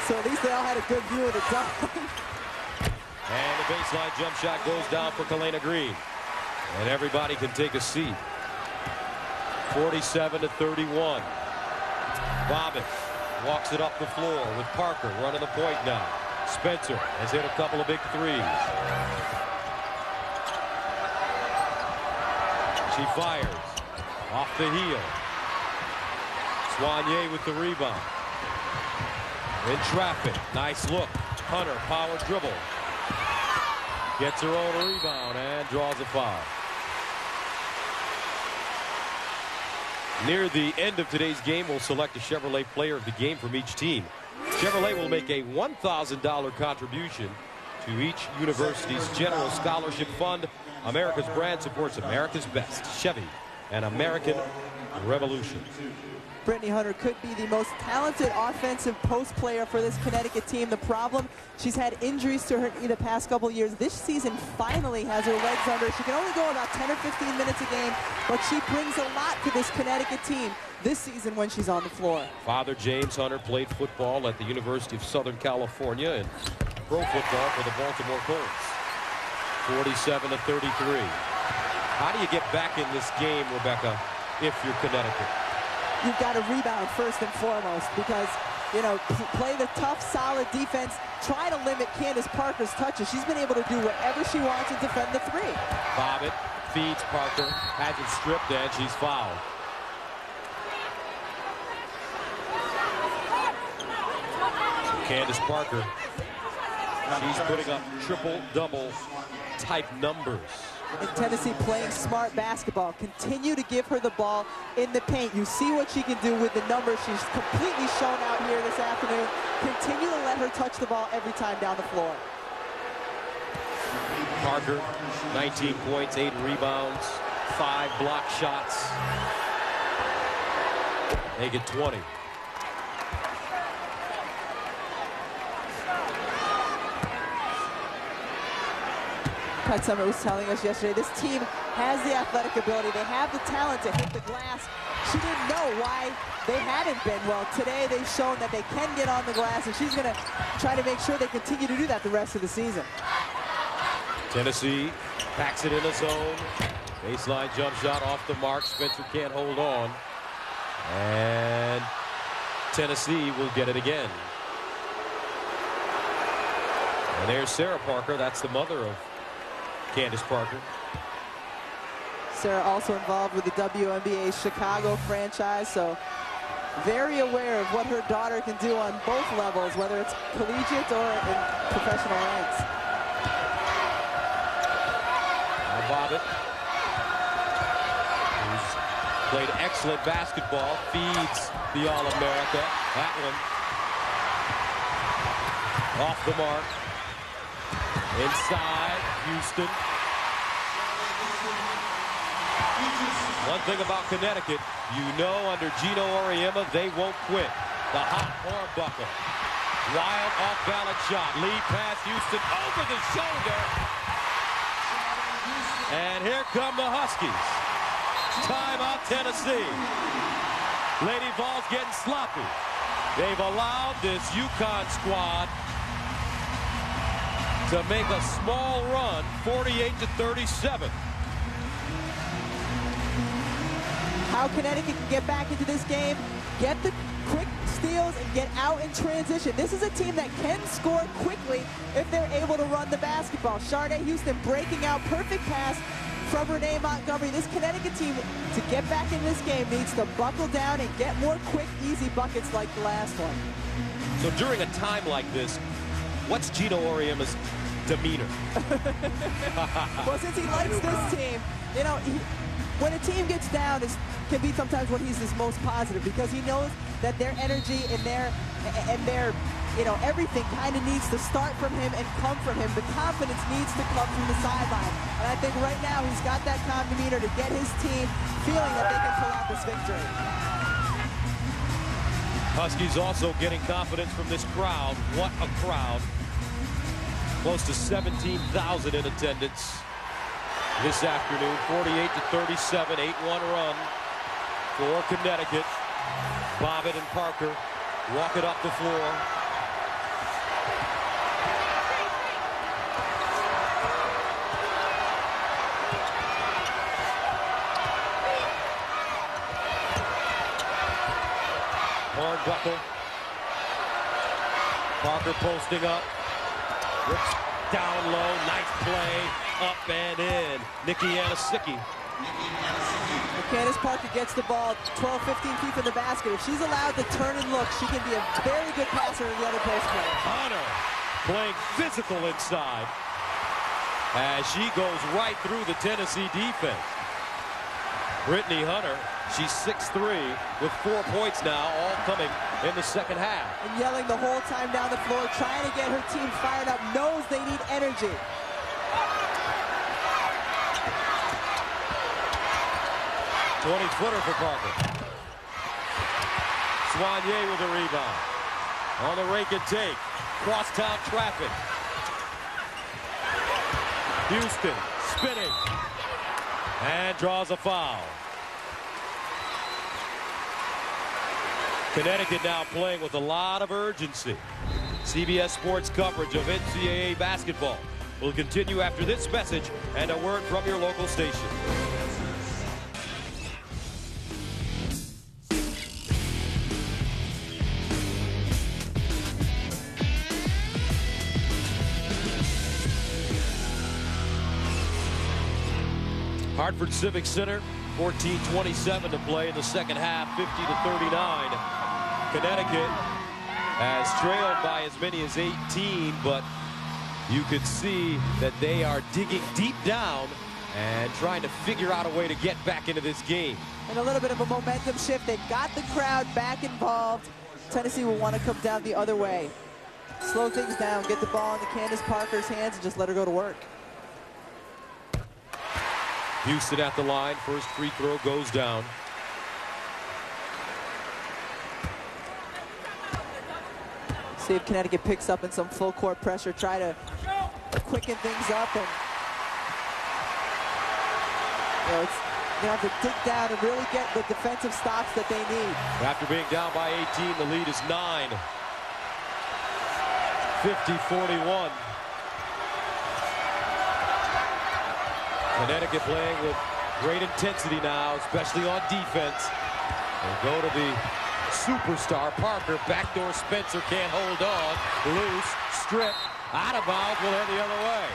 So at least they all had a good view of the dunk. And the baseline jump shot goes down for Kalena Green. And everybody can take a seat. 47-31. Bobbitt walks it up the floor with Parker running the point now. Spencer has hit a couple of big threes. She fires off the heel. Soigné with the rebound. In traffic. Nice look. Hunter, power dribble. Gets her own rebound and draws a foul. Near the end of today's game, we'll select a Chevrolet player of the game from each team. Chevrolet will make a $1,000 contribution to each university's general scholarship fund. America's brand supports America's best. Chevy, an American revolution. Brittany Hunter could be the most talented offensive post player for this Connecticut team. The problem, she's had injuries to her knee the past couple of years. This season finally has her legs under. She can only go about 10 or 15 minutes a game, but she brings a lot to this Connecticut team this season when she's on the floor. Father James Hunter played football at the University of Southern California and pro football for the Baltimore Colts. 47-33. How do you get back in this game, Rebecca, if you're Connecticut? You've got to rebound first and foremost because, you know, play the tough, solid defense. Try to limit Candace Parker's touches. She's been able to do whatever she wants and defend the three. Bobbitt feeds Parker, has it stripped, and she's fouled. Candace Parker, she's putting up triple-double type numbers. And Tennessee playing smart basketball. Continue to give her the ball in the paint. You see what she can do with the numbers she's completely shown out here this afternoon. Continue to let her touch the ball every time down the floor. Parker, 19 points, 8 rebounds, 5 block shots. Make it 20. Pat Summitt was telling us yesterday, this team has the athletic ability. They have the talent to hit the glass. She didn't know why they hadn't been. Well, today they've shown that they can get on the glass, and she's going to try to make sure they continue to do that the rest of the season. Tennessee packs it in a zone. Baseline jump shot off the mark. Spencer can't hold on. And Tennessee will get it again. And there's Sarah Parker. That's the mother of Candace Parker. Sarah also involved with the WNBA Chicago franchise, so very aware of what her daughter can do on both levels, whether it's collegiate or in professional ranks. Now Bobbitt, who's played excellent basketball, feeds the All-America. That one off the mark. Inside, Houston. One thing about Connecticut, you know under Gino Auriemma, they won't quit. The hot hornbuckle. Wild off-balance shot. Lead pass, Houston over the shoulder. And here come the Huskies. Timeout, Tennessee. Lady Vols getting sloppy. They've allowed this UConn squad to make a small run, 48-37. How Connecticut can get back into this game, get the quick steals, and get out in transition. This is a team that can score quickly if they're able to run the basketball. Sharday Houston breaking out, perfect pass from Renee Montgomery. This Connecticut team, to get back in this game, needs to buckle down and get more quick, easy buckets like the last one. So during a time like this, what's Gino Auriemma's demeanor? Well, since he likes this team, you know, when a team gets down, it can be sometimes when he's his most positive, because he knows that their energy and their you know, everything kind of needs to start from him and come from him. The confidence needs to come from the sideline. And I think right now he's got that calm demeanor to get his team feeling that they can pull out this victory. Huskies also getting confidence from this crowd. What a crowd. Close to 17,000 in attendance this afternoon. 48-37, 8-1 run for Connecticut. Bobbitt and Parker walk it up the floor. Hornbuckle. Parker posting up. Rips down low. Nice play. Up and in. Nikki Anisicki. Candace Parker gets the ball 12, 15 feet from the basket. If she's allowed to turn and look, she can be a very good passer to the other post player. Hunter playing physical inside as she goes right through the Tennessee defense. Brittany Hunter, she's 6'3", with 4 points now, all coming in the second half. And yelling the whole time down the floor, trying to get her team fired up, knows they need energy. Footer for Parker. Soigné with the rebound. On the rake and take. Crosstown traffic. Houston spinning. And draws a foul. Connecticut now playing with a lot of urgency. CBS Sports coverage of NCAA basketball will continue after this message and a word from your local station. Hartford Civic Center, 14:27 to play in the second half, 50-39. Connecticut has trailed by as many as 18, but you could see that they are digging deep down and trying to figure out a way to get back into this game. And a little bit of a momentum shift. They've got the crowd back involved. Tennessee will want to come down the other way. Slow things down, get the ball into Candace Parker's hands, and just let her go to work. Houston at the line. First free throw goes down. See if Connecticut picks up in some full court pressure, try to quicken things up, and it's going to have to dig down and really get the defensive stops that they need. After being down by 18, the lead is 9. 50-41. Connecticut playing with great intensity now, especially on defense. They go to the superstar Parker. Backdoor Spencer can't hold on. Loose, strip, out of bounds, will head the other way.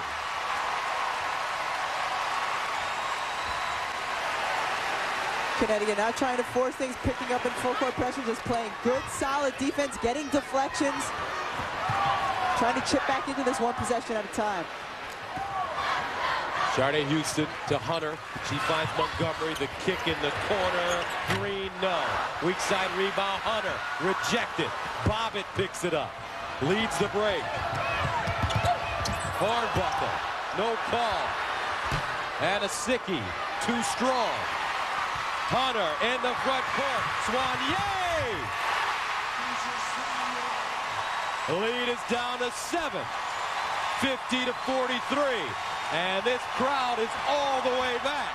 Connecticut now trying to force things, picking up in full court pressure, just playing good, solid defense, getting deflections, trying to chip back into this one possession at a time. Sharday Houston to Hunter. She finds Montgomery. The kick in the corner. Green, no. Weak side rebound. Hunter rejected. Bobbitt picks it up. Leads the break. Hornbuckle. No call. Anasicki. Too strong. Hunter in the front court. Swanier. The lead is down to 7. 50-43. And this crowd is all the way back.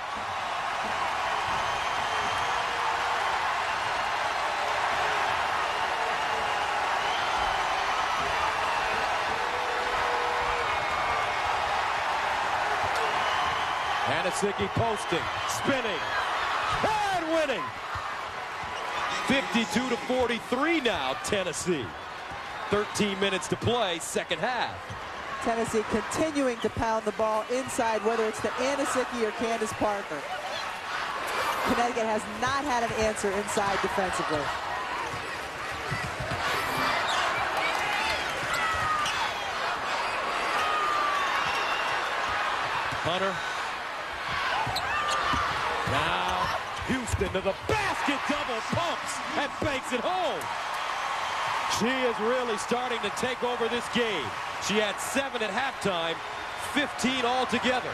Anasicki posting, spinning, and winning. 52-43 now, Tennessee. 13 minutes to play, second half. Tennessee continuing to pound the ball inside, whether it's to Anasicki or Candace Parker. Connecticut has not had an answer inside defensively. Hunter. Now Houston to the basket, double pumps and banks it home. She is really starting to take over this game. She had 7 at halftime, 15 altogether.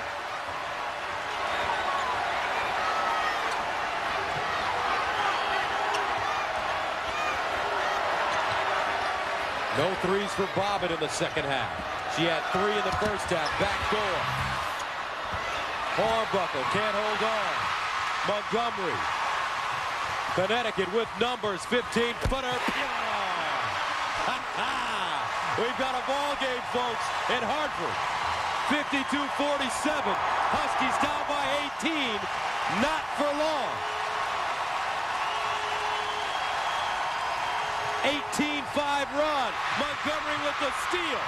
No threes for Bobbitt in the second half. She had 3 in the first half. Back door. Hornbuckle can't hold on. Montgomery. Connecticut with numbers. 15-footer. We've got a ball game, folks, in Hartford. 52-47. Huskies down by 18. Not for long. 18-5 run. Montgomery with the steal.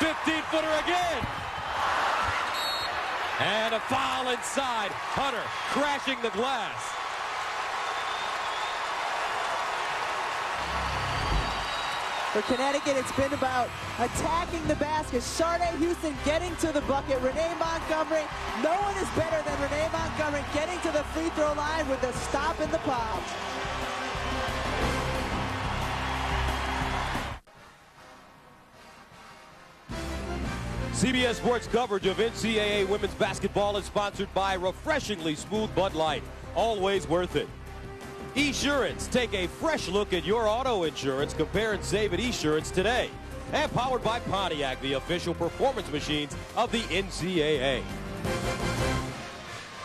15-footer again. And a foul inside. Hunter crashing the glass. For Connecticut, it's been about attacking the basket. Sharday Houston getting to the bucket. Renee Montgomery, no one is better than Renee Montgomery getting to the free throw line with a stop in the pouch. CBS Sports coverage of NCAA women's basketball is sponsored by refreshingly smooth Bud Light. Always worth it. Esurance. Take a fresh look at your auto insurance. Compare and save at Esurance today. And powered by Pontiac, the official performance machines of the NCAA.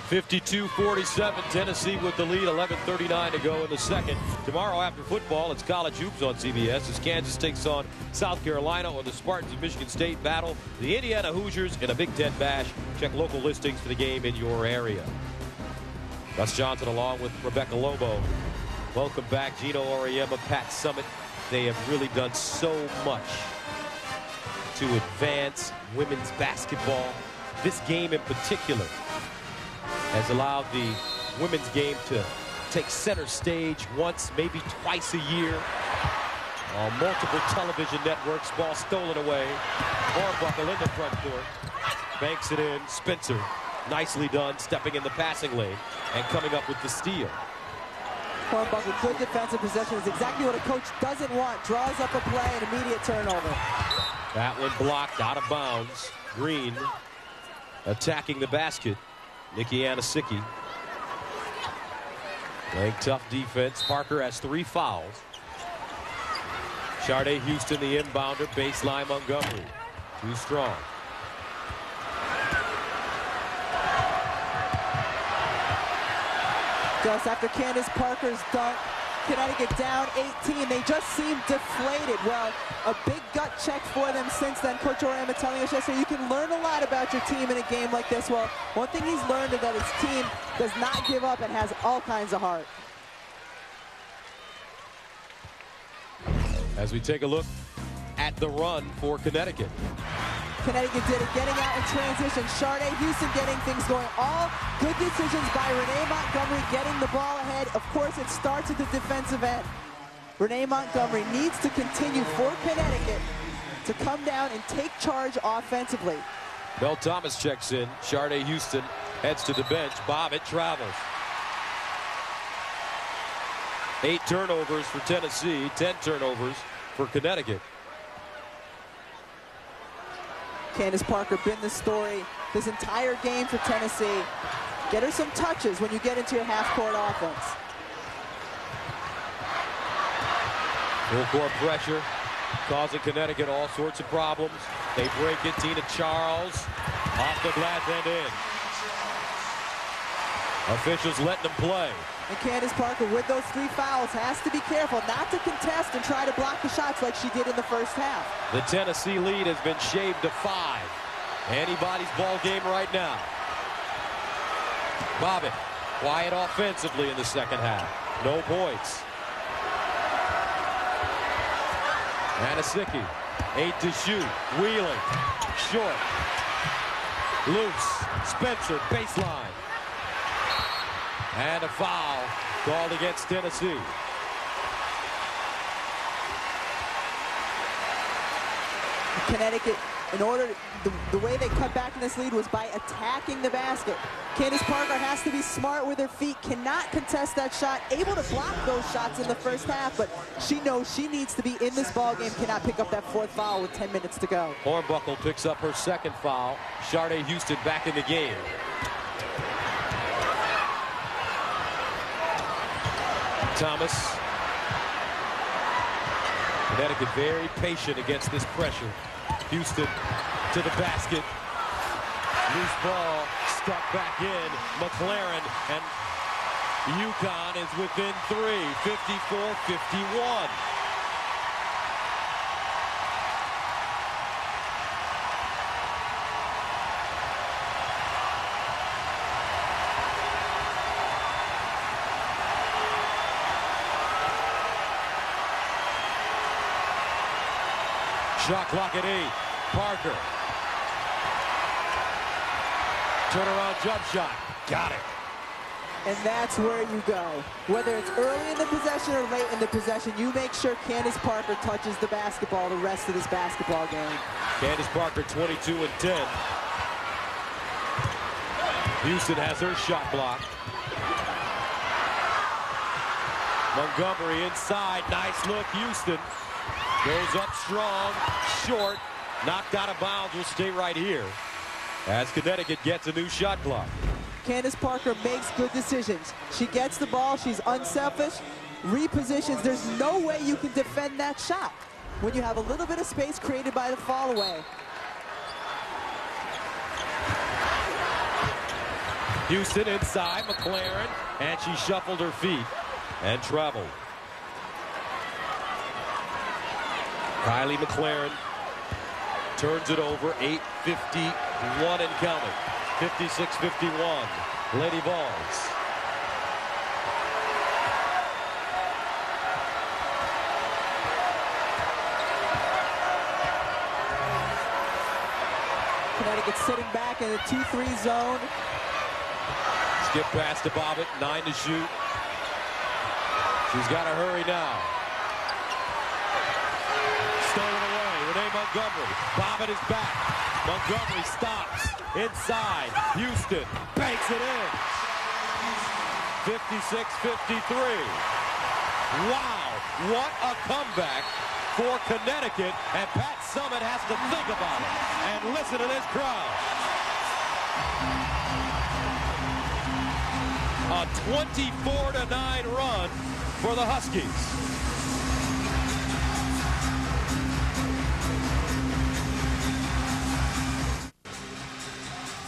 52-47, Tennessee with the lead, 11:39 to go in the second. Tomorrow after football, it's college hoops on CBS as Kansas takes on South Carolina, or the Spartans of Michigan State battle the Indiana Hoosiers in a Big Ten bash. Check local listings for the game in your area. Gus Johnson along with Rebecca Lobo. Welcome back, Gino Auriemma, Pat Summit. They have really done so much to advance women's basketball. This game in particular has allowed the women's game to take center stage once, maybe twice a year. On multiple television networks, ball stolen away. Hornbuckle in the front court. Banks it in. Spencer, nicely done, stepping in the passing lane and coming up with the steal. Hornbuckle, good defensive possession is exactly what a coach doesn't want. Draws up a play, an immediate turnover. That one blocked out of bounds. Green attacking the basket. Nikki Anasicki playing tough defense. Parker has 3 fouls. Sharday Houston, the inbounder. Baseline Montgomery. Too strong. Just after Candace Parker's dunk, Connecticut down 18. They just seem deflated. Well, a big gut check for them since then. Coach Orama telling us yesterday, you can learn a lot about your team in a game like this. Well, one thing he's learned is that his team does not give up and has all kinds of heart. As we take a look at the run for Connecticut. Connecticut did it, getting out in transition. Sharday Houston getting things going. All good decisions by Renee Montgomery, getting the ball ahead. Of course, it starts at the defensive end. Renee Montgomery needs to continue for Connecticut to come down and take charge offensively. Mel Thomas checks in. Sharday Houston heads to the bench. Bobbitt travels. 8 turnovers for Tennessee, 10 turnovers for Connecticut. Candace Parker been the story this entire game for Tennessee. Get her some touches when you get into your half-court offense. Full court pressure causing Connecticut all sorts of problems. They break it. Tina Charles off the glass and in. Officials letting them play. And Candace Parker, with those 3 fouls, has to be careful not to contest and try to block the shots like she did in the first half. The Tennessee lead has been shaved to 5. Anybody's ball game right now. Bobbitt, quiet offensively in the second half. No points. Anasicki, 8 to shoot. Wheeling, short. Loose. Spencer, baseline. And a foul called against Tennessee. Connecticut, in order, the way they cut back in this lead was by attacking the basket. Candace Parker has to be smart with her feet, cannot contest that shot, able to block those shots in the first half, but she knows she needs to be in this ball game, cannot pick up that 4th foul with 10 minutes to go. Hornbuckle picks up her 2nd foul. Sharday Houston back in the game. Thomas. Connecticut very patient against this pressure. Houston to the basket. Loose ball stuck back in. McLaren, and UConn is within 3, 54-51. Shot clock at 8. Parker. Turnaround jump shot. Got it. And that's where you go. Whether it's early in the possession or late in the possession, you make sure Candace Parker touches the basketball the rest of this basketball game. Candace Parker 22 and 10. Houston has her shot blocked. Montgomery inside. Nice look, Houston. Goes up strong, short, knocked out of bounds, will stay right here as Connecticut gets a new shot clock. Candace Parker makes good decisions. She gets the ball, she's unselfish, repositions. There's no way you can defend that shot when you have a little bit of space created by the fall away. Houston inside, McLaren, and she shuffled her feet and traveled. Kylie McLaren turns it over. 8:51 and counting. 56-51. Lady Vols. Connecticut sitting back in a 2-3 zone. Skip pass to Bobbitt. 9 to shoot. She's got to hurry now. Montgomery. Bobbitt is back. Montgomery stops. Inside. Houston banks it in. 56-53. Wow, what a comeback for Connecticut. And Pat Summitt has to think about it. And listen to this crowd. A 24-9 run for the Huskies.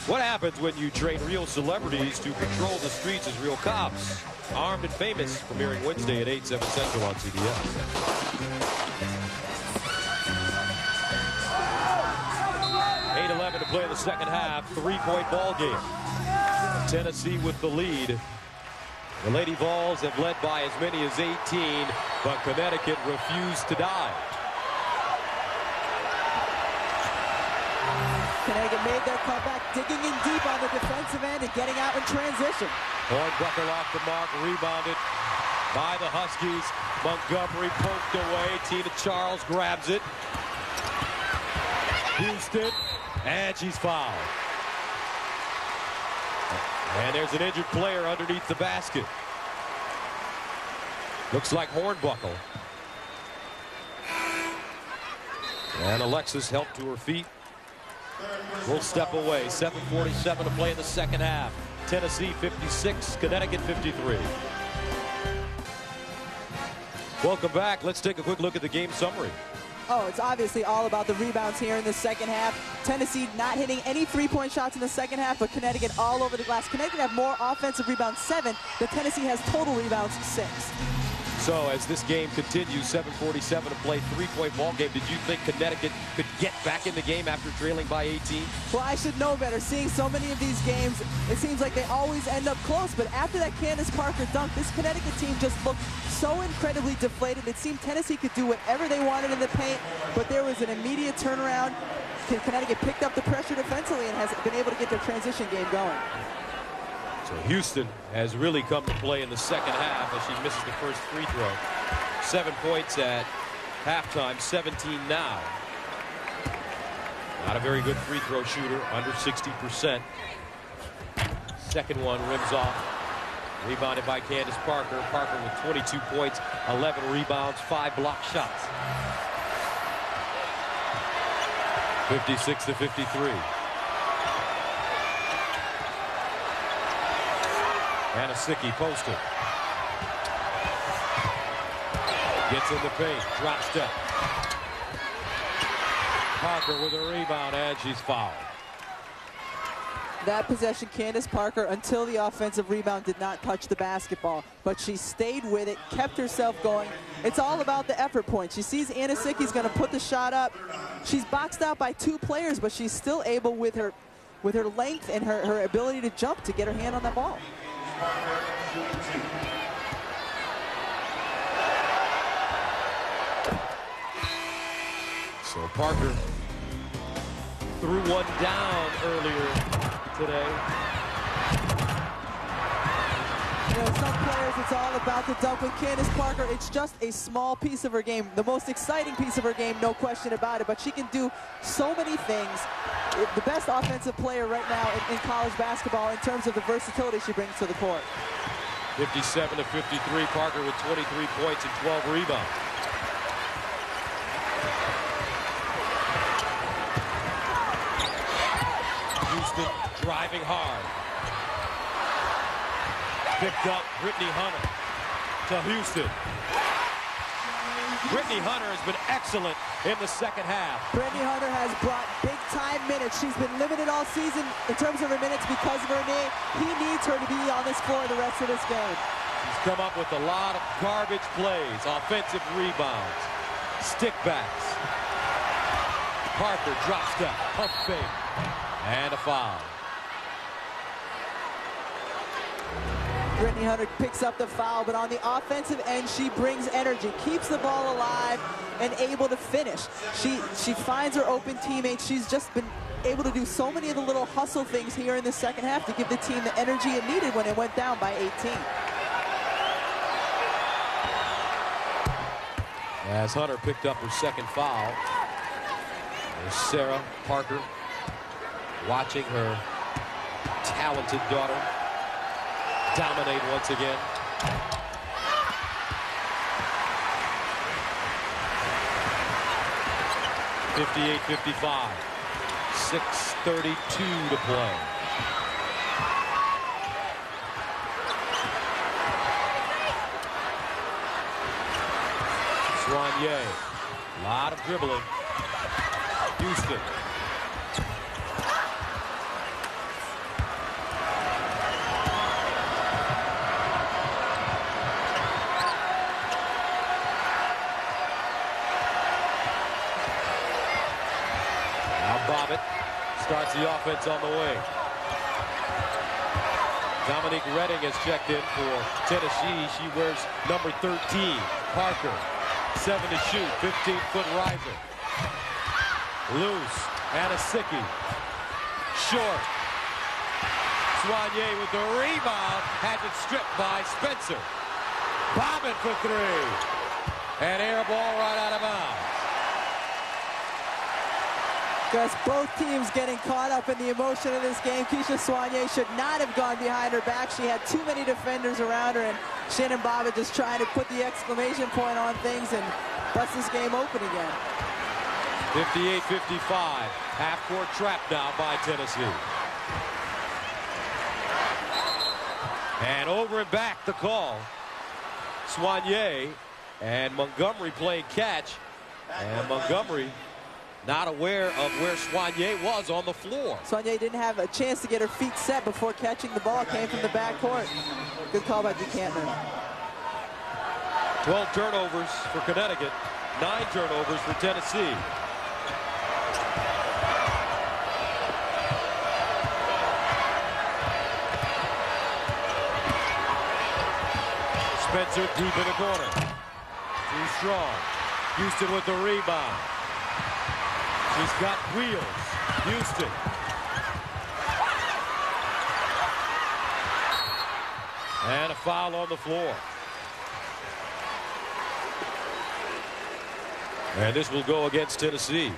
What happens when you train real celebrities to patrol the streets as real cops? Armed and Famous, premiering Wednesday at 8, 7 Central on CBS. 8:11 to play in the second half. 3-point ball game. Tennessee with the lead. The Lady Vols have led by as many as 18, but Connecticut refused to die. Connecticut made their comeback, digging in deep on the defensive end and getting out in transition. Hornbuckle off the mark, rebounded by the Huskies. Montgomery poked away. Tina Charles grabs it. Houston, and she's fouled. And there's an injured player underneath the basket. Looks like Hornbuckle. And Alexis helped to her feet. We'll step away. 7:47 to play in the second half. Tennessee 56, Connecticut 53. Welcome back. Let's take a quick look at the game summary. Oh, it's obviously all about the rebounds here in the second half. Tennessee not hitting any three-point shots in the second half, but Connecticut all over the glass. Connecticut have more offensive rebounds, 7, but Tennessee has total rebounds, 6. So as this game continues, 7:47 to play, 3-point ball game. Did you think Connecticut could get back in the game after trailing by 18? Well, I should know better. Seeing so many of these games, it seems like they always end up close. But after that Candace Parker dunk, this Connecticut team just looked so incredibly deflated. It seemed Tennessee could do whatever they wanted in the paint, but there was an immediate turnaround. Connecticut picked up the pressure defensively and has been able to get their transition game going. So Houston has really come to play in the second half as she misses the first free throw. 7 points at halftime, 17 now. Not a very good free throw shooter, under 60%. Second one rims off. Rebounded by Candace Parker. Parker with 22 points, 11 rebounds, 5 block shots. 56-53. Anasicki posted. Gets in the paint. Drop step. Parker with a rebound, and she's fouled. That possession, Candace Parker, until the offensive rebound, did not touch the basketball. But she stayed with it, kept herself going. It's all about the effort point. She sees Anasicki's going to put the shot up. She's boxed out by 2 players, but she's still able, with her length and her ability to jump, to get her hand on that ball. So Parker threw one down earlier today. You know, some players, it's all about the dunk. With Candace Parker, it's just a small piece of her game. The most exciting piece of her game, no question about it. But she can do so many things. The best offensive player right now in college basketball in terms of the versatility she brings to the court. 57-53. Parker with 23 points and 12 rebounds. Houston driving hard. Picked up Brittany Hunter to Houston. Brittany Hunter has been excellent in the second half. Brittany Hunter has brought big-time minutes. She's been limited all season in terms of her minutes because of her knee. He needs her to be on this floor the rest of this game. She's come up with a lot of garbage plays, offensive rebounds, stick backs. Parker drop step, pump fake, and a foul. Brittany Hunter picks up the foul, but on the offensive end, she brings energy, keeps the ball alive, and able to finish. She finds her open teammates. She's just been able to do so many of the little hustle things here in the second half to give the team the energy it needed when it went down by 18. As Hunter picked up her second foul. There's Sarah Parker watching her talented daughter dominate once again. (58-55). 6:32 to play. Soigné. A lot of dribbling. Houston. Bobbitt starts the offense on the wing. Dominique Redding has checked in for Tennessee. She wears number 13. Parker, 7 to shoot, 15-foot riser. Loose, Anasicki. Short. Soigné with the rebound. Has it stripped by Spencer. Bobbitt for 3. And air ball right out of bounds. Gus, both teams getting caught up in the emotion of this game. Keisha Soigné should not have gone behind her back. She had too many defenders around her, and Shannon Bobbitt just trying to put the exclamation point on things and bust this game open again. 58-55. Half-court trap now by Tennessee. And over and back the call. Soigné and Montgomery playing catch. And Montgomery not aware of where Soigné was on the floor. Soigné didn't have a chance to get her feet set before catching the ball. Came from the backcourt. Good call by Buchanan. 12 turnovers for Connecticut. 9 turnovers for Tennessee. Spencer deep in the corner. Too strong. Houston with the rebound. She's got wheels. Houston. And a foul on the floor. And this will go against Tennessee.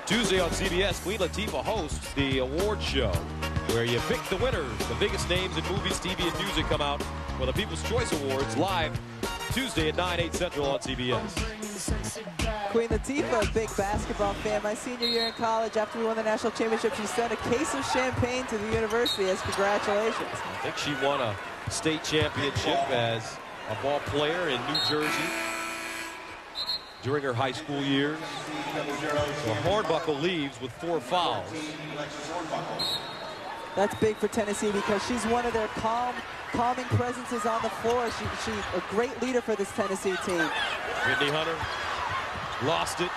Tuesday on CBS, Queen Latifah hosts the award show where you pick the winners. The biggest names in movies, TV, and music come out for the People's Choice Awards live Tuesday at 9, 8 Central on CBS. Queen Latifah, a big basketball fan. My senior year in college, after we won the national championship, she sent a case of champagne to the university as congratulations. I think she won a state championship as a ball player in New Jersey during her high school years. So Hornbuckle leaves with 4 fouls. That's big for Tennessee because she's one of their calming presences on the floor. She's a great leader for this Tennessee team. Brittany Hunter lost it,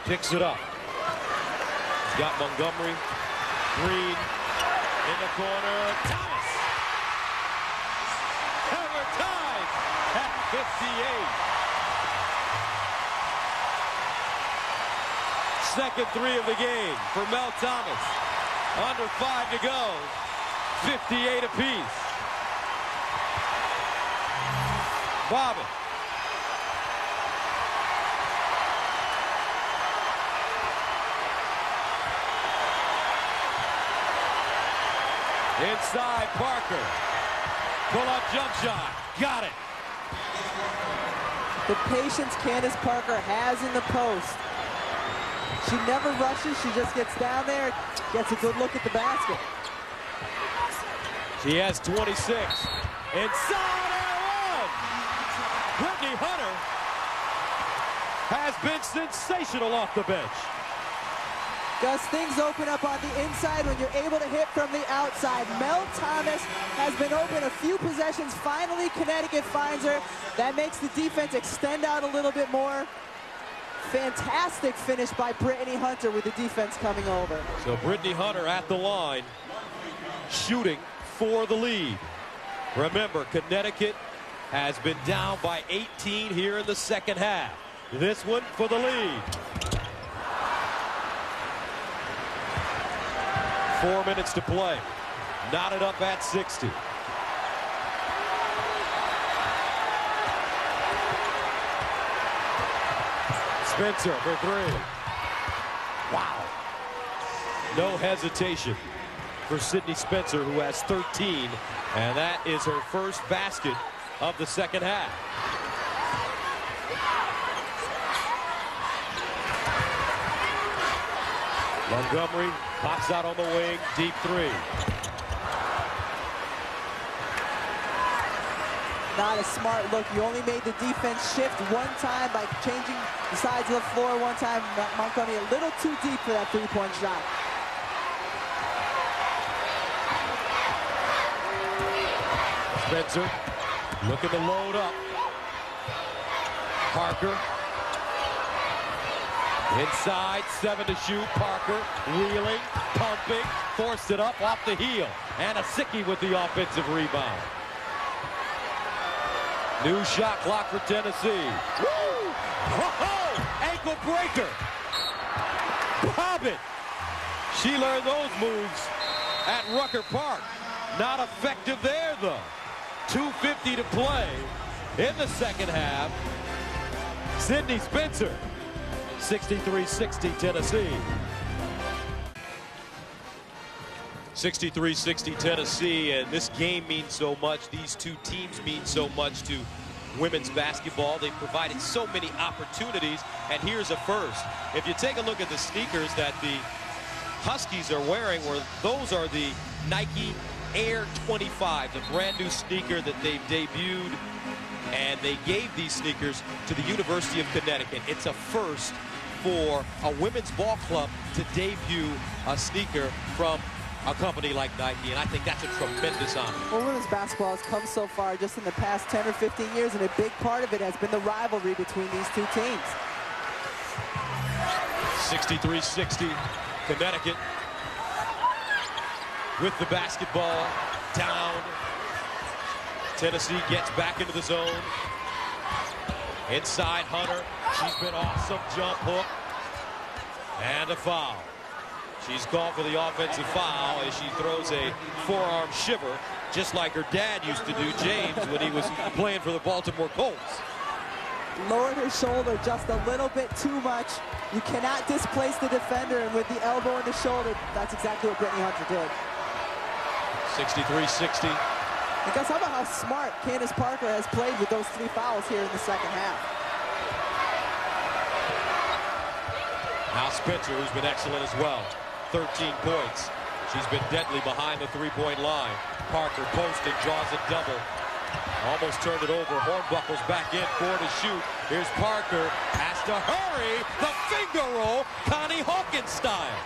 picks it up. She's got Montgomery, Green in the corner. Thomas! And we're tied at 58. Second 3 of the game for Mel Thomas. Under 5 to go. 58 apiece. Bobbitt. Inside Parker. Pull-up jump shot. Got it. The patience Candace Parker has in the post. She never rushes. She just gets down there, gets a good look at the basket. She has 26. Inside and 1. Brittany Hunter has been sensational off the bench. Gus, things open up on the inside when you're able to hit from the outside. Mel Thomas has been open a few possessions. Finally, Connecticut finds her. That makes the defense extend out a little bit more. Fantastic finish by Brittany Hunter with the defense coming over. So Brittany Hunter at the line, shooting for the lead. Remember, Connecticut has been down by 18 here in the second half. This one for the lead. 4 minutes to play. Knotted up at 60. Spencer for 3. Wow. No hesitation for Sydney Spencer, who has 13, and that is her first basket of the second half. Montgomery pops out on the wing, deep three. Not a smart look. You only made the defense shift one time by changing the sides of the floor one time. Montgomery a little too deep for that three-point shot. Spencer looking to load up. Parker. Inside, 7 to shoot. Parker wheeling, pumping, forced it up off the heel. And Asicki with the offensive rebound. New shot clock for Tennessee. Woo! Oh, ankle breaker. Bobbitt. She learned those moves at Rucker Park. Not effective there, though. 2:50 to play in the second half. Sydney Spencer, 63-60 Tennessee. 63-60 Tennessee, and this game means so much. These two teams mean so much to women's basketball. They've provided so many opportunities, and here's a first. If you take a look at the sneakers that the Huskies are wearing, those are the Nike Air 25, the brand new sneaker that they've debuted, and they gave these sneakers to the University of Connecticut. It's a first for a women's ball club to debut a sneaker from a company like Nike, and I think that's a tremendous honor. Well, women's basketball has come so far just in the past 10 or 15 years, and a big part of it has been the rivalry between these two teams. 63-60 Connecticut with the basketball down. Tennessee gets back into the zone. Inside Hunter. She's been awesome. Jump hook. And a foul. She's called for the offensive foul as she throws a forearm shiver, just like her dad used to do, James, when he was playing for the Baltimore Colts. Lowered her shoulder just a little bit too much. You cannot displace the defender, and with the elbow in the shoulder, that's exactly what Brittany Hunter did. 63-60. And guys, how about how smart Candace Parker has played with those 3 fouls here in the second half. Now Spencer, who's been excellent as well. 13 points. She's been deadly behind the three-point line. Parker posting, draws a double. Almost turned it over. Hornbuckle's back in, 4 to shoot. Here's Parker, has to hurry. The finger roll, Connie Hawkins style.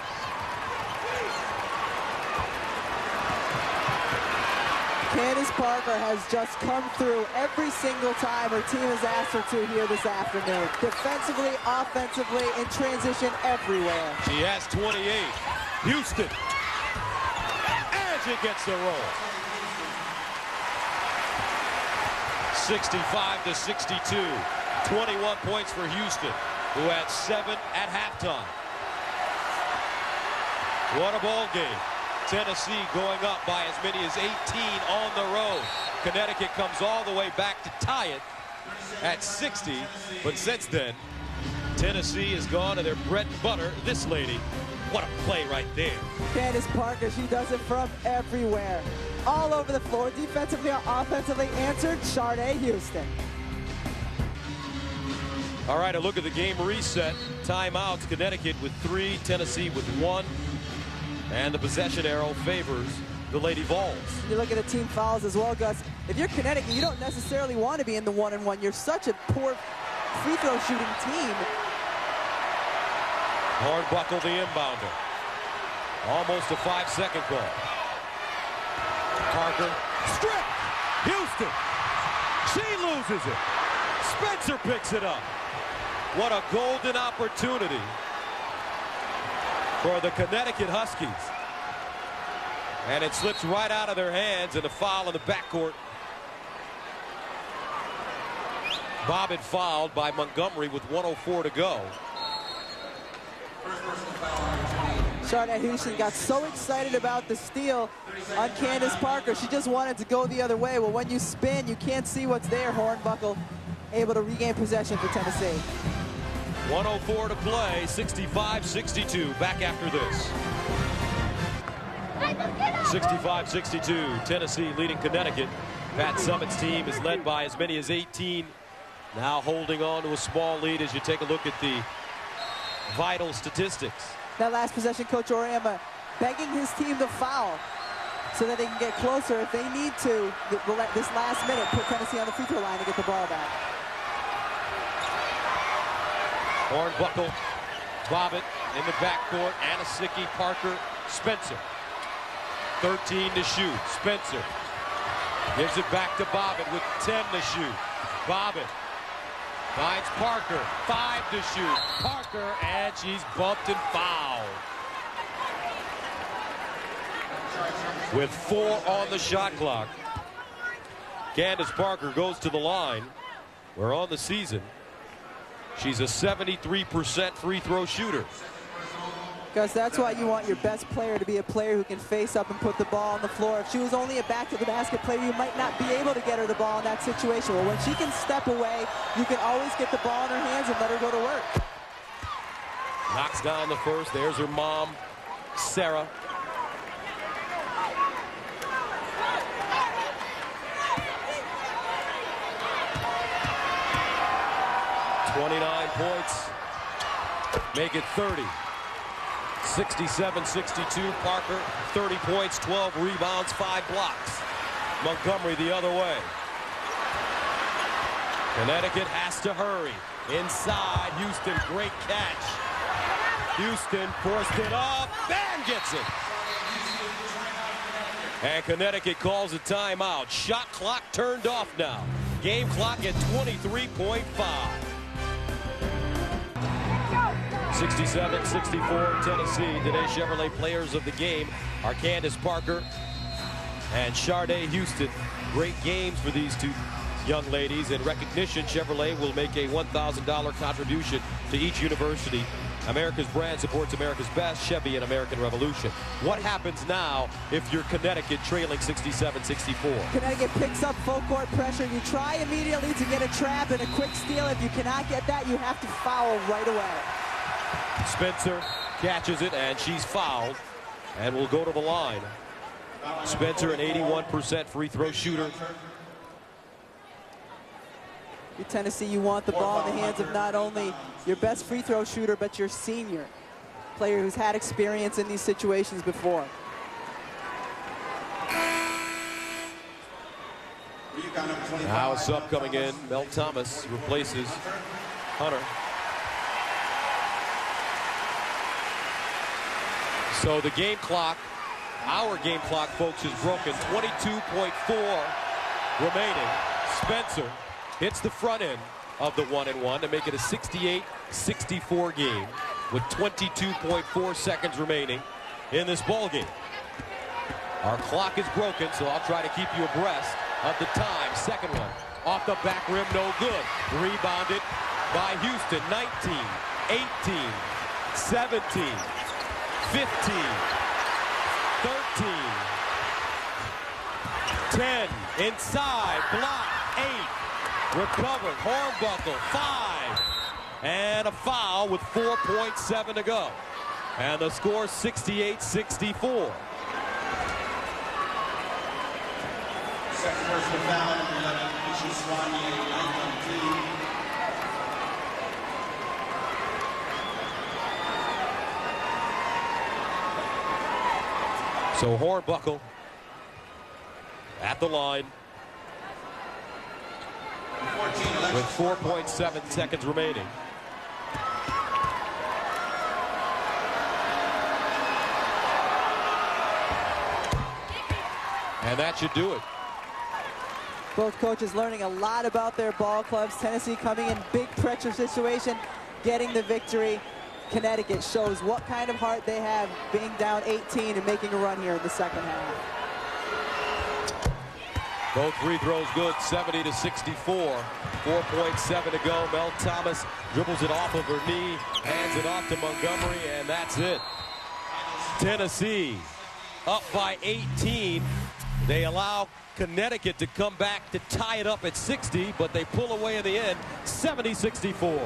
Candace Parker has just come through every single time her team has asked her to here this afternoon. Defensively, offensively, in transition, everywhere. She has 28. Houston. And she gets the roll. 65-62. 21 points for Houston, who had 7 at halftime. What a ball game. Tennessee going up by as many as 18 on the road. Connecticut comes all the way back to tie it at 60. But since then, Tennessee has gone to their bread and butter. This lady, what a play right there. Candace Parker, she does it from everywhere. All over the floor, defensively or offensively, answered Sharday Houston. All right, a look at the game reset. Timeouts, Connecticut with 3, Tennessee with 1. And the possession arrow favors the Lady Vols. You look at the team fouls as well, Gus. If you're Connecticut, you don't necessarily want to be in the 1-on-1. You're such a poor free throw shooting team. Hornbuckle the inbounder. Almost a 5-second ball. Parker, strip! Houston! She loses it. Spencer picks it up. What a golden opportunity for the Connecticut Huskies. And it slips right out of their hands, and a foul in the backcourt. Bobbitt fouled by Montgomery with 1:04 to go. Sharday Houston got so excited about the steal on Candace Parker. She just wanted to go the other way. Well, when you spin, you can't see what's there. Hornbuckle able to regain possession for Tennessee. 1:04 to play, 65-62. Back after this. 65-62, Tennessee leading Connecticut. Pat Summitt's team is led by as many as 18. Now holding on to a small lead as you take a look at the vital statistics. That last possession, Coach Auriemma begging his team to foul so that they can get closer if they need to. This last minute, put Tennessee on the free throw line to get the ball back. Hornbuckle, Bobbitt in the backcourt, Anasicki, Parker, Spencer. 13 to shoot. Spencer gives it back to Bobbitt with 10 to shoot. Bobbitt finds Parker, 5 to shoot. Parker, and she's bumped and fouled. With 4 on the shot clock, Candace Parker goes to the line, where on the season, she's a 73% free throw shooter. Because that's why you want your best player to be a player who can face up and put the ball on the floor. If she was only a back-to-the-basket player, you might not be able to get her the ball in that situation. Well, when she can step away, you can always get the ball in her hands and let her go to work. Knocks down the first. There's her mom, Sarah. .29 points. Make it 30. 67-62. Parker, 30 points, 12 rebounds, 5 blocks. Montgomery the other way. Connecticut has to hurry. Inside, Houston, great catch. Houston forced it up, and gets it. And Connecticut calls a timeout. Shot clock turned off now. Game clock at 23.5. 67-64 Tennessee. Today's Chevrolet players of the game are Candace Parker and Sharday Houston. Great games for these two young ladies. In recognition, Chevrolet will make a $1,000 contribution to each university. America's brand supports America's best, Chevy and American Revolution. What happens now if you're Connecticut trailing 67-64? Connecticut picks up full court pressure. You try immediately to get a trap and a quick steal. If you cannot get that, you have to foul right away. Spencer catches it, and she's fouled and will go to the line. Spencer, an 81% free throw shooter. Tennessee, you want the ball in the hands of not only your best free throw shooter, but your senior player who's had experience in these situations before. Now a sub coming in. Mel Thomas replaces Hunter. So the game clock, our game clock, folks, is broken. 22.4 remaining. Spencer hits the front end of the 1-and-1 to make it a 68-64 game with 22.4 seconds remaining in this ball game. Our clock is broken, so I'll try to keep you abreast of the time. Second one off the back rim, no good. Rebounded by Houston. 19, 18, 17, 15, 13, 10, inside, block, 8, recovered, Hornbuckle, 5, and a foul with 4.7 to go. And the score 68-64. Second personal foul, 11, Misha Swanier, 9-on-2. So Hornbuckle at the line with 4.7 seconds remaining. And that should do it. Both coaches learning a lot about their ball clubs. Tennessee coming in big pressure situation, getting the victory. Connecticut shows what kind of heart they have being down 18 and making a run here in the second half. Both free throws good, 70-64. 4.7 to go. Mel Thomas dribbles it off of her knee, hands it off to Montgomery, and that's it. Tennessee up by 18. They allow Connecticut to come back to tie it up at 60, but they pull away in the end, 70-64.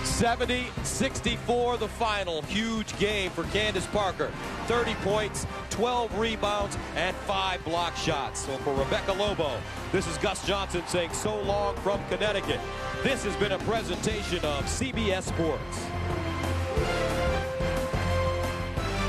70-64 the final. Huge game for Candace Parker. 30 points, 12 rebounds, and 5 block shots. So for Rebecca Lobo, this is Gus Johnson saying so long from Connecticut. This has been a presentation of CBS Sports.